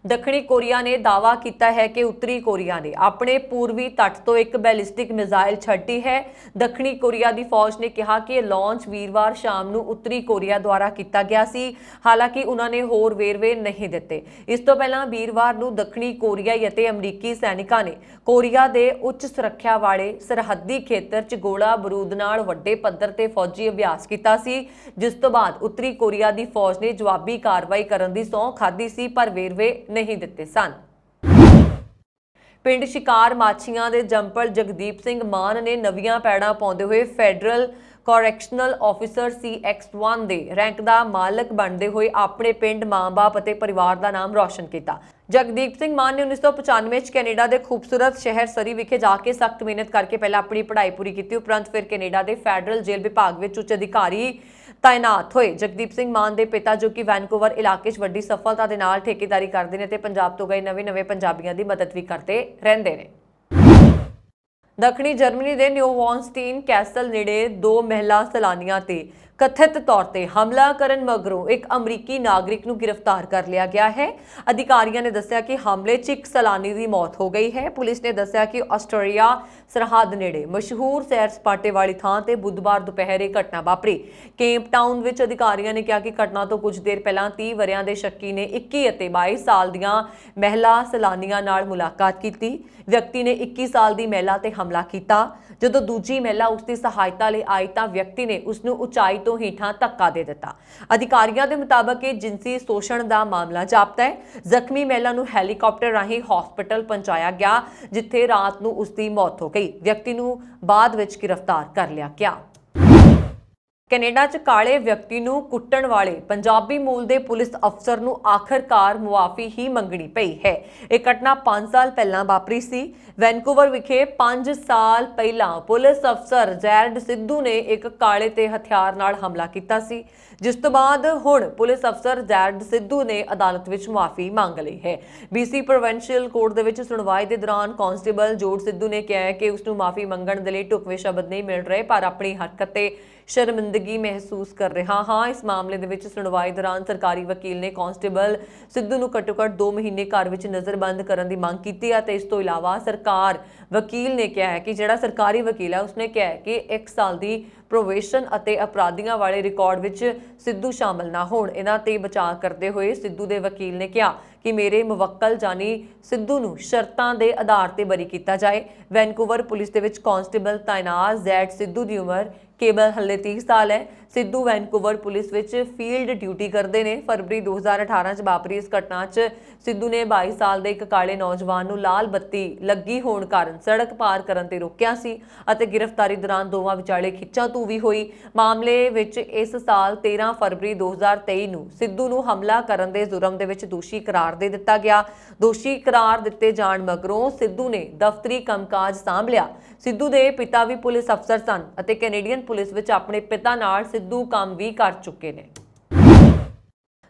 ਦੱਖਣੀ ਕੋਰੀਆ ਨੇ ਦਾਅਵਾ ਕੀਤਾ ਹੈ ਕਿ ਉੱਤਰੀ ਕੋਰੀਆ ਨੇ ਆਪਣੇ ਪੂਰਬੀ ਤੱਟ ਤੋਂ ਇੱਕ ਬੈਲਿਸਟਿਕ ਮਿਜ਼ਾਈਲ ਛੱਡੀ ਹੈ। ਦੱਖਣੀ ਕੋਰੀਆ ਦੀ ਫੌਜ ਨੇ ਕਿਹਾ ਕਿ ਇਹ ਲਾਂਚ ਵੀਰਵਾਰ ਸ਼ਾਮ ਨੂੰ ਉੱਤਰੀ ਕੋਰੀਆ ਦੁਆਰਾ ਕੀਤਾ ਗਿਆ ਸੀ। ਹਾਲਾਂਕਿ ਉਹਨਾਂ ਨੇ ਹੋਰ ਵੇਰਵੇ ਨਹੀਂ ਦਿੱਤੇ। ਇਸ ਤੋਂ ਪਹਿਲਾਂ ਵੀਰਵਾਰ ਨੂੰ ਦੱਖਣੀ ਕੋਰੀਆਈ ਅਤੇ ਅਮਰੀਕੀ ਸੈਨਿਕਾਂ ਨੇ ਕੋਰੀਆ ਦੇ ਉੱਚ ਸੁਰੱਖਿਆ ਵਾਲੇ ਸਰਹੱਦੀ ਖੇਤਰ 'ਚ ਗੋਲਾ ਬਰੂਦ ਨਾਲ ਵੱਡੇ ਪੱਧਰ ਤੇ ਫੌਜੀ ਅਭਿਆਸ ਕੀਤਾ ਸੀ, ਜਿਸ ਤੋਂ ਬਾਅਦ ਉੱਤਰੀ ਕੋਰੀਆ ਦੀ ਫੌਜ ਨੇ ਜਵਾਬੀ ਕਾਰਵਾਈ ਕਰਨ ਦੀ ਸਹੁੰ ਖਾਧੀ ਸੀ ਪਰ ਵੇਰਵੇ ਨਹੀਂ ਦਿੱਤੇ ਸਨ। ਪਿੰਡ ਸ਼ਿਕਾਰ ਮਾਛੀਆਂ ਦੇ ਜੰਪਲ ਜਗਦੀਪ ਸਿੰਘ ਮਾਨ ਨੇ ਨਵੀਆਂ ਪੈੜਾਂ ਪਾਉਂਦੇ ਹੋਏ ਫੈਡਰਲ ਕਰੈਕਸ਼ਨਲ ਆਫੀਸਰ CX1 ਦੇ ਰੈਂਕ ਦਾ ਮਾਲਕ ਬਣਦੇ ਹੋਏ ਆਪਣੇ ਪਿੰਡ, ਮਾਂ-ਬਾਪ ਅਤੇ ਪਰਿਵਾਰ ਦਾ ਨਾਮ ਰੌਸ਼ਨ ਕੀਤਾ। ਜਗਦੀਪ ਸਿੰਘ ਮਾਨ ਨੇ 1995 ਚ ਕੈਨੇਡਾ ਦੇ ਖੂਬਸੂਰਤ ਸ਼ਹਿਰ ਸਰੀ ਵਿਖੇ ਜਾ ਕੇ ਸਖਤ ਮਿਹਨਤ ਕਰਕੇ ਪਹਿਲਾਂ ਆਪਣੀ ਪੜ੍ਹਾਈ ਪੂਰੀ ਕੀਤੀ, ਉਪਰੰਤ ਫਿਰ ਕੈਨੇਡਾ ਦੇ ਫੈਡਰਲ ਜੇਲ੍ਹ ਵਿਭਾਗ ਵਿੱਚ ਉੱਚ ਅਧਿਕਾਰੀ ਤਾਇਨਾਤ ਹੋਏ। ਜਗਦੀਪ ਸਿੰਘ ਮਾਨ ਦੇ ਪਿਤਾ ਜੋ ਕਿ ਵੈਨਕੂਵਰ ਇਲਾਕੇ 'ਚ ਵੱਡੀ ਸਫਲਤਾ ਦੇ ਨਾਲ ਠੇਕੇਦਾਰੀ ਕਰਦੇ ਨੇ ਤੇ ਪੰਜਾਬ ਤੋਂ ਗਏ ਨਵੇਂ ਪੰਜਾਬੀਆਂ ਦੀ ਮਦਦ ਵੀ ਕਰਦੇ ਰਹਿੰਦੇ ਨੇ। ਦੱਖਣੀ ਜਰਮਨੀ ਦੇ ਨਿਊਵਾਨਸਟੀਨ ਕੈਸਲ ਨੇੜੇ 2 ਮਹਿਲਾ ਸੈਲਾਨੀਆਂ ਤੇ ਕਥਿਤ ਤੌਰ ਤੇ ਹਮਲਾ ਕਰਨ ਮਗਰੋਂ ਇੱਕ ਅਮਰੀਕੀ ਨਾਗਰਿਕ ਨੂੰ ਗ੍ਰਿਫਤਾਰ ਕਰ ਲਿਆ ਗਿਆ ਹੈ। ਅਧਿਕਾਰੀਆਂ ਨੇ ਦੱਸਿਆ ਕਿ ਹਮਲੇ 'ਚ ਇੱਕ ਸੈਲਾਨੀ ਦੀ ਮੌਤ ਹੋ ਗਈ ਹੈ। ਪੁਲਿਸ ਨੇ ਦੱਸਿਆ ਕਿ ਆਸਟਰੀਆ ਸਰਹੱਦ ਨੇੜੇ ਮਸ਼ਹੂਰ ਸੈਰ ਸਪਾਟੇ ਵਾਲੀ ਥਾਂ ਤੇ ਬੁੱਧਵਾਰ ਦੁਪਹਿਰੇ ਘਟਨਾ ਵਾਪਰੀ। ਕੇਪ ਟਾਊਨ ਵਿੱਚ ਅਧਿਕਾਰੀਆਂ ਨੇ ਕਿਹਾ ਕਿ ਘਟਨਾ ਤੋਂ ਕੁਝ ਦੇਰ ਪਹਿਲਾਂ 30 ਵਰ੍ਹਿਆਂ ਦੇ ਸ਼ੱਕੀ ਨੇ 21 ਅਤੇ 22 ਸਾਲ ਦੀਆਂ ਮਹਿਲਾ ਸੈਲਾਨੀਆਂ ਨਾਲ ਮੁਲਾਕਾਤ ਕੀਤੀ। ਵਿਅਕਤੀ ਨੇ 21 ਸਾਲ ਦੀ ਮਹਿਲਾ ਤੇ ਹਮਲਾ ਕੀਤਾ। ਜਦੋਂ ਦੂਜੀ ਮਹਿਲਾ ਉਸ ਦੀ ਸਹਾਇਤਾ ਲਈ ਆਈ ਤਾਂ ਵਿਅਕਤੀ ਨੇ ਉਸ ਨੂੰ ਉਚਾਈ ਤੋਂ ਹੇਠਾਂ ਧੱਕਾ ਦੇ ਦਿੱਤਾ। ਅਧਿਕਾਰੀਆਂ ਦੇ ਮੁਤਾਬਕ ਇਹ ਜਿਨਸੀ ਸ਼ੋਸ਼ਣ ਦਾ ਮਾਮਲਾ ਜਾਪਦਾ ਹੈ। ਜ਼ਖਮੀ ਮਹਿਲਾ ਨੂੰ ਹੈਲੀਕਾਪਟਰ ਰਾਹੀਂ ਹਸਪਤਾਲ ਪਹੁੰਚਾਇਆ ਗਿਆ, ਜਿੱਥੇ ਰਾਤ ਨੂੰ ਉਸ ਦੀ ਮੌਤ ਹੋ ਗਈ। ਵਿਅਕਤੀ ਨੂੰ ਬਾਅਦ ਵਿੱਚ ਗ੍ਰਿਫਤਾਰ ਕਰ ਲਿਆ ਗਿਆ। ਕੈਨੇਡਾ 'ਚ ਕਾਲੇ ਵਿਅਕਤੀ ਨੂੰ ਕੁੱਟਣ ਵਾਲੇ ਪੰਜਾਬੀ ਮੂਲ ਦੇ ਪੁਲਿਸ ਅਫਸਰ ਨੂੰ ਆਖਰਕਾਰ ਮੁਆਫੀ ਹੀ ਮੰਗਣੀ ਪਈ ਹੈ। ਇਹ ਘਟਨਾ 5 ਸਾਲ ਪਹਿਲਾਂ ਵਾਪਰੀ ਸੀ। ਵੈਨਕੂਵਰ ਵਿਖੇ 5 ਸਾਲ ਪਹਿਲਾਂ ਪੁਲਿਸ ਅਫਸਰ ਜੈਰਡ ਸਿੱਧੂ ਨੇ ਇੱਕ ਕਾਲੇ ਤੇ ਹਥਿਆਰ ਨਾਲ ਹਮਲਾ ਕੀਤਾ ਸੀ, ਜਿਸ ਤੋਂ ਬਾਅਦ ਹੁਣ ਪੁਲਿਸ ਅਫਸਰ ਜੈਰਡ ਸਿੱਧੂ ਨੇ ਅਦਾਲਤ ਵਿੱਚ ਮੁਆਫੀ ਮੰਗ ਲਈ ਹੈ। BC ਪ੍ਰੋਵਿੰਸ਼ੀਅਲ ਕੋਰਟ ਦੇ ਵਿੱਚ ਸੁਣਵਾਈ ਦੇ ਦੌਰਾਨ ਕਾਂਸਟੇਬਲ ਜੋਰਜ ਸਿੱਧੂ ਨੇ ਕਿਹਾ ਹੈ ਕਿ ਉਸ ਨੂੰ ਮਾਫੀ ਮੰਗਣ ਦੇ ਲਈ ਢੁਕਵੇਂ ਸ਼ਬਦ ਨਹੀਂ ਮਿਲ ਰਹੇ, ਪਰ ਆਪਣੀ ਹਰਕਤ ਤੇ ਸ਼ਰਮਿੰਦਗੀ ਮਹਿਸੂਸ ਕਰ ਰਿਹਾ ਹਾਂ। ਇਸ ਮਾਮਲੇ ਦੇ ਵਿੱਚ ਸੁਣਵਾਈ ਦੌਰਾਨ ਸਰਕਾਰੀ ਵਕੀਲ ਨੇ ਕਾਂਸਟੇਬਲ ਸਿੱਧੂ ਨੂੰ ਘੱਟੋ-ਘੱਟ 2 ਮਹੀਨੇ ਘਰ ਵਿੱਚ ਨਜ਼ਰਬੰਦ ਕਰਨ ਦੀ ਮੰਗ ਕੀਤੀ ਹੈ ਤੇ ਇਸ ਤੋਂ ਇਲਾਵਾ ਸਰਕਾਰ ਵਕੀਲ ਨੇ ਕਿਹਾ ਹੈ ਕਿ ਜਿਹੜਾ ਸਰਕਾਰੀ ਵਕੀਲ ਹੈ ਉਸਨੇ ਕਿਹਾ ਹੈ ਕਿ 1 ਸਾਲ ਦੀ ਪ੍ਰੋਵੇਸ਼ਨ ਅਤੇ ਅਪਰਾਧੀਆਂ ਵਾਲੇ ਰਿਕਾਰਡ ਵਿੱਚ ਸਿੱਧੂ ਸ਼ਾਮਲ ਨਾ ਹੋਣ। ਇਹਨਾਂ ਤੇ ਬਚਾਅ ਕਰਦੇ ਹੋਏ ਸਿੱਧੂ ਦੇ ਵਕੀਲ ਨੇ ਕਿਹਾ ਕਿ ਮੇਰੇ ਮੁਵੱਕਲ ਜਾਨੀ ਸਿੱਧੂ ਨੂੰ ਸ਼ਰਤਾਂ ਦੇ ਆਧਾਰ ਤੇ ਬਰੀ ਕੀਤਾ ਜਾਏ। ਵੈਨਕੂਵਰ ਪੁਲਿਸ ਦੇ ਵਿੱਚ ਕਾਂਸਟੇਬਲ ਤਾਇਨਾਤ ਜ਼ੈਡ ਸਿੱਧੂ ਦੀ ਉਮਰ ਕੇਵਲ ਹਲੇ 30 ਸਾਲ ਹੈ। ਸਿੱਧੂ ਵੈਨਕੂਵਰ ਪੁਲਿਸ ਵਿੱਚ ਫੀਲਡ ਡਿਊਟੀ ਕਰਦੇ ਨੇ। ਫਰਵਰੀ 2018 ਚ ਵਾਪਰੀ ਇਸ ਘਟਨਾ 'ਚ ਸਿੱਧੂ ਨੇ 22 ਸਾਲ ਦੇ ਇੱਕ ਕਾਲੇ ਨੌਜਵਾਨ ਨੂੰ ਲਾਲ ਬੱਤੀ ਲੱਗੀ ਹੋਣ ਕਾਰਨ ਸੜਕ ਪਾਰ ਕਰਨ ਤੇ ਰੋਕਿਆ ਸੀ ਅਤੇ ਗ੍ਰਿਫਤਾਰੀ ਦੌਰਾਨ ਦੋਵਾਂ ਵਿਚਾਲੇ ਖਿੱਚਾਤੂ ਵੀ ਹੋਈ। ਮਾਮਲੇ ਵਿੱਚ ਇਸ ਸਾਲ 13 ਫਰਵਰੀ 2023 ਨੂੰ ਸਿੱਧੂ ਨੂੰ ਹਮਲਾ ਕਰਨ ਦੇ ਜੁਰਮ ਦੇ ਵਿੱਚ ਦੋਸ਼ੀ ਕਰਾਰ ਦੇ ਦਿੱਤਾ ਗਿਆ। ਦੋਸ਼ੀ ਕਰਾਰ ਦਿੱਤੇ ਜਾਣ ਮਗਰੋਂ ਸਿੱਧੂ ਨੇ ਦਫ਼ਤਰੀ ਕੰਮਕਾਜ ਸਾਂਭ ਲਿਆ। ਸਿੱਧੂ ਦੇ ਪਿਤਾ ਵੀ ਪੁਲਿਸ ਅਫਸਰ ਸਨ ਅਤੇ ਕੈਨੇਡੀਅਨ ਪੁਲਿਸ ਵਿੱਚ ਆਪਣੇ ਪਿਤਾ ਨਾਲ ਸਿੱਧੂ ਕੰਮ ਵੀ ਕਰ ਚੁੱਕੇ ਨੇ।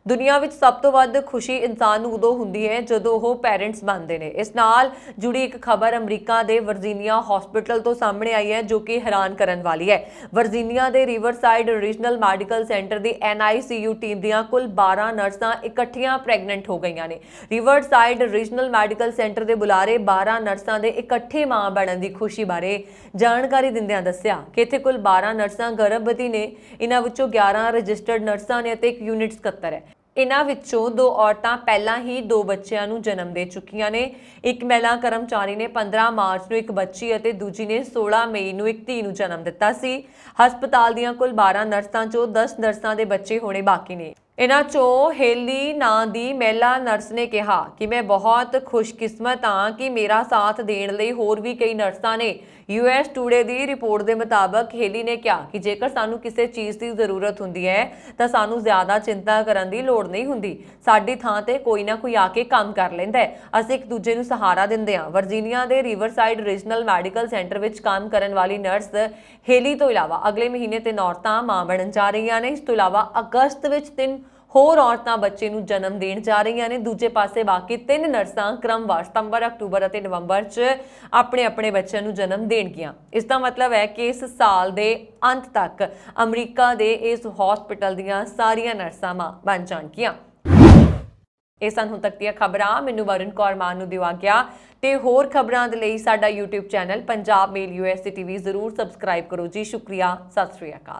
ਦੁਨੀਆ ਵਿੱਚ ਸਭ ਤੋਂ ਵੱਧ ਖੁਸ਼ੀ ਇਨਸਾਨ ਨੂੰ ਉਦੋਂ ਹੁੰਦੀ ਹੈ ਜਦੋਂ ਉਹ ਪੈਰੈਂਟਸ ਬਣਦੇ ਨੇ। ਇਸ ਨਾਲ ਜੁੜੀ ਇੱਕ ਖਬਰ ਅਮਰੀਕਾ ਦੇ ਵਰਜੀਨੀਆ ਹਸਪੀਟਲ ਤੋਂ ਸਾਹਮਣੇ ਆਈ ਹੈ ਜੋ ਕਿ ਹੈਰਾਨ ਕਰਨ ਵਾਲੀ ਹੈ। ਵਰਜੀਨੀਆ ਦੇ ਰਿਵਰਸਾਈਡ ਰੀਜਨਲ ਮੈਡੀਕਲ ਸੈਂਟਰ ਦੀ NICU ਟੀਮ ਦੀਆਂ ਕੁੱਲ 12 ਨਰਸਾਂ ਇਕੱਠੀਆਂ ਪ੍ਰੈਗਨੈਂਟ ਹੋ ਗਈਆਂ ਨੇ। ਰਿਵਰਸਾਈਡ ਰੀਜਨਲ ਮੈਡੀਕਲ ਸੈਂਟਰ ਦੇ ਬੁਲਾਰੇ 12 ਨਰਸਾਂ ਦੇ ਇਕੱਠੇ ਮਾਂ ਬਣਨ ਦੀ ਖੁਸ਼ੀ ਬਾਰੇ ਜਾਣਕਾਰੀ ਦਿੰਦਿਆਂ ਦੱਸਿਆ ਕਿ ਇੱਥੇ ਕੁੱਲ 12 ਨਰਸਾਂ ਗਰਭਵਤੀ ਨੇ। ਇਹਨਾਂ ਵਿੱਚੋਂ 11 ਰਜਿਸਟਰਡ ਨਰਸਾਂ ਨੇ ਅਤੇ ਇੱਕ ਯੂਨਿਟ ਸਕੱਤਰ ਹੈ। ਇਹਨਾਂ ਵਿੱਚੋਂ 2 ਔਰਤਾਂ ਪਹਿਲਾਂ ਹੀ 2 ਬੱਚਿਆਂ ਨੂੰ ਜਨਮ ਦੇ ਚੁੱਕੀਆਂ ਨੇ। ਇੱਕ ਮਹਿਲਾ ਕਰਮਚਾਰੀ ਨੇ 15 ਮਾਰਚ ਨੂੰ ਇੱਕ ਬੱਚੀ ਅਤੇ ਦੂਜੀ ਨੇ 16 ਮਈ ਨੂੰ ਇੱਕ ਧੀ ਨੂੰ ਜਨਮ ਦਿੱਤਾ ਸੀ। ਹਸਪਤਾਲ ਦੀਆਂ ਕੁੱਲ 12 ਨਰਸਾਂ ਚੋਂ 10 ਨਰਸਾਂ ਦੇ ਬੱਚੇ ਹੋਣੇ ਬਾਕੀ ਨੇ। ਇਹਨਾਂ ਚੋਂ ਹੇਲੀ ਨਾਂ ਦੀ ਮਹਿਲਾ ਨਰਸ ਨੇ ਕਿਹਾ ਕਿ ਮੈਂ ਬਹੁਤ ਖੁਸ਼ਕਿਸਮਤ ਹਾਂ ਕਿ ਮੇਰਾ ਸਾਥ ਦੇਣ ਲਈ ਹੋਰ ਵੀ ਕਈ ਨਰਸਾਂ ਨੇ। US ਟੂਡੇ ਦੀ ਰਿਪੋਰਟ ਦੇ ਮੁਤਾਬਕ ਹੇਲੀ ਨੇ ਕਿਹਾ ਕਿ ਜੇਕਰ ਸਾਨੂੰ ਕਿਸੇ ਚੀਜ਼ ਦੀ ਜ਼ਰੂਰਤ ਹੁੰਦੀ ਹੈ ਤਾਂ ਸਾਨੂੰ ਜ਼ਿਆਦਾ ਚਿੰਤਾ ਕਰਨ ਦੀ ਲੋੜ ਨਹੀਂ ਹੁੰਦੀ। ਸਾਡੀ ਥਾਂ ਤੇ ਕੋਈ ਨਾ ਕੋਈ ਆ ਕੇ ਕੰਮ ਕਰ ਲੈਂਦਾ ਹੈ। ਅਸੀਂ ਇੱਕ ਦੂਜੇ ਨੂੰ ਸਹਾਰਾ ਦਿੰਦੇ ਹਾਂ। ਵਰਜੀਨੀਆ ਦੇ ਰਿਵਰਸਾਈਡ ਰੀਜਨਲ ਮੈਡੀਕਲ ਸੈਂਟਰ ਵਿੱਚ ਕੰਮ ਕਰਨ ਵਾਲੀ ਨਰਸ ਹੇਲੀ ਤੋਂ ਇਲਾਵਾ ਅਗਲੇ ਮਹੀਨੇ 3 ਔਰਤਾਂ ਮਾਂ ਬਣਨ ਜਾ ਰਹੀਆਂ ਨੇ। ਇਸ ਤੋਂ ਇਲਾਵਾ ਅਗਸਤ ਵਿੱਚ 3 ਹੋਰ ਔਰਤਾਂ ਬੱਚੇ ਨੂੰ ਜਨਮ ਦੇਣ ਜਾ ਰਹੀਆਂ ਨੇ। ਦੂਜੇ ਪਾਸੇ ਬਾਕੀ 3 ਨਰਸਾਂ ਕ੍ਰਮਵਾਰ ਸਤੰਬਰ, ਅਕਤੂਬਰ ਅਤੇ ਨਵੰਬਰ 'ਚ ਆਪਣੇ ਬੱਚਿਆਂ ਨੂੰ ਜਨਮ ਦੇਣਗੀਆਂ। ਇਸ ਦਾ ਮਤਲਬ ਹੈ ਕਿ ਇਸ ਸਾਲ ਦੇ ਅੰਤ ਤੱਕ ਅਮਰੀਕਾ ਦੇ ਇਸ ਹਸਪਤਾਲ ਦੀਆਂ ਸਾਰੀਆਂ ਨਰਸਾਂ ਮਾਂ ਬਣ ਜਾਣਗੀਆਂ। ਇਹ ਸਨ ਹੁਣ ਤੱਕ ਦੀਆਂ ਖਬਰਾਂ। ਮੈਨੂੰ ਵਰੁਣ ਕੌਰ ਮਾਨ ਨੂੰ ਦਿਵਾ ਗਿਆ ਤੇ ਹੋਰ ਖਬਰਾਂ ਦੇ ਲਈ ਸਾਡਾ YouTube ਚੈਨਲ ਪੰਜਾਬ ਮੇਲ USA TV ਜ਼ਰੂਰ ਸਬਸਕ੍ਰਾਈਬ ਕਰੋ ਜੀ। ਸ਼ੁਕਰੀਆ। ਸਤਿ ਸ਼੍ਰੀ ਅਕਾਲ।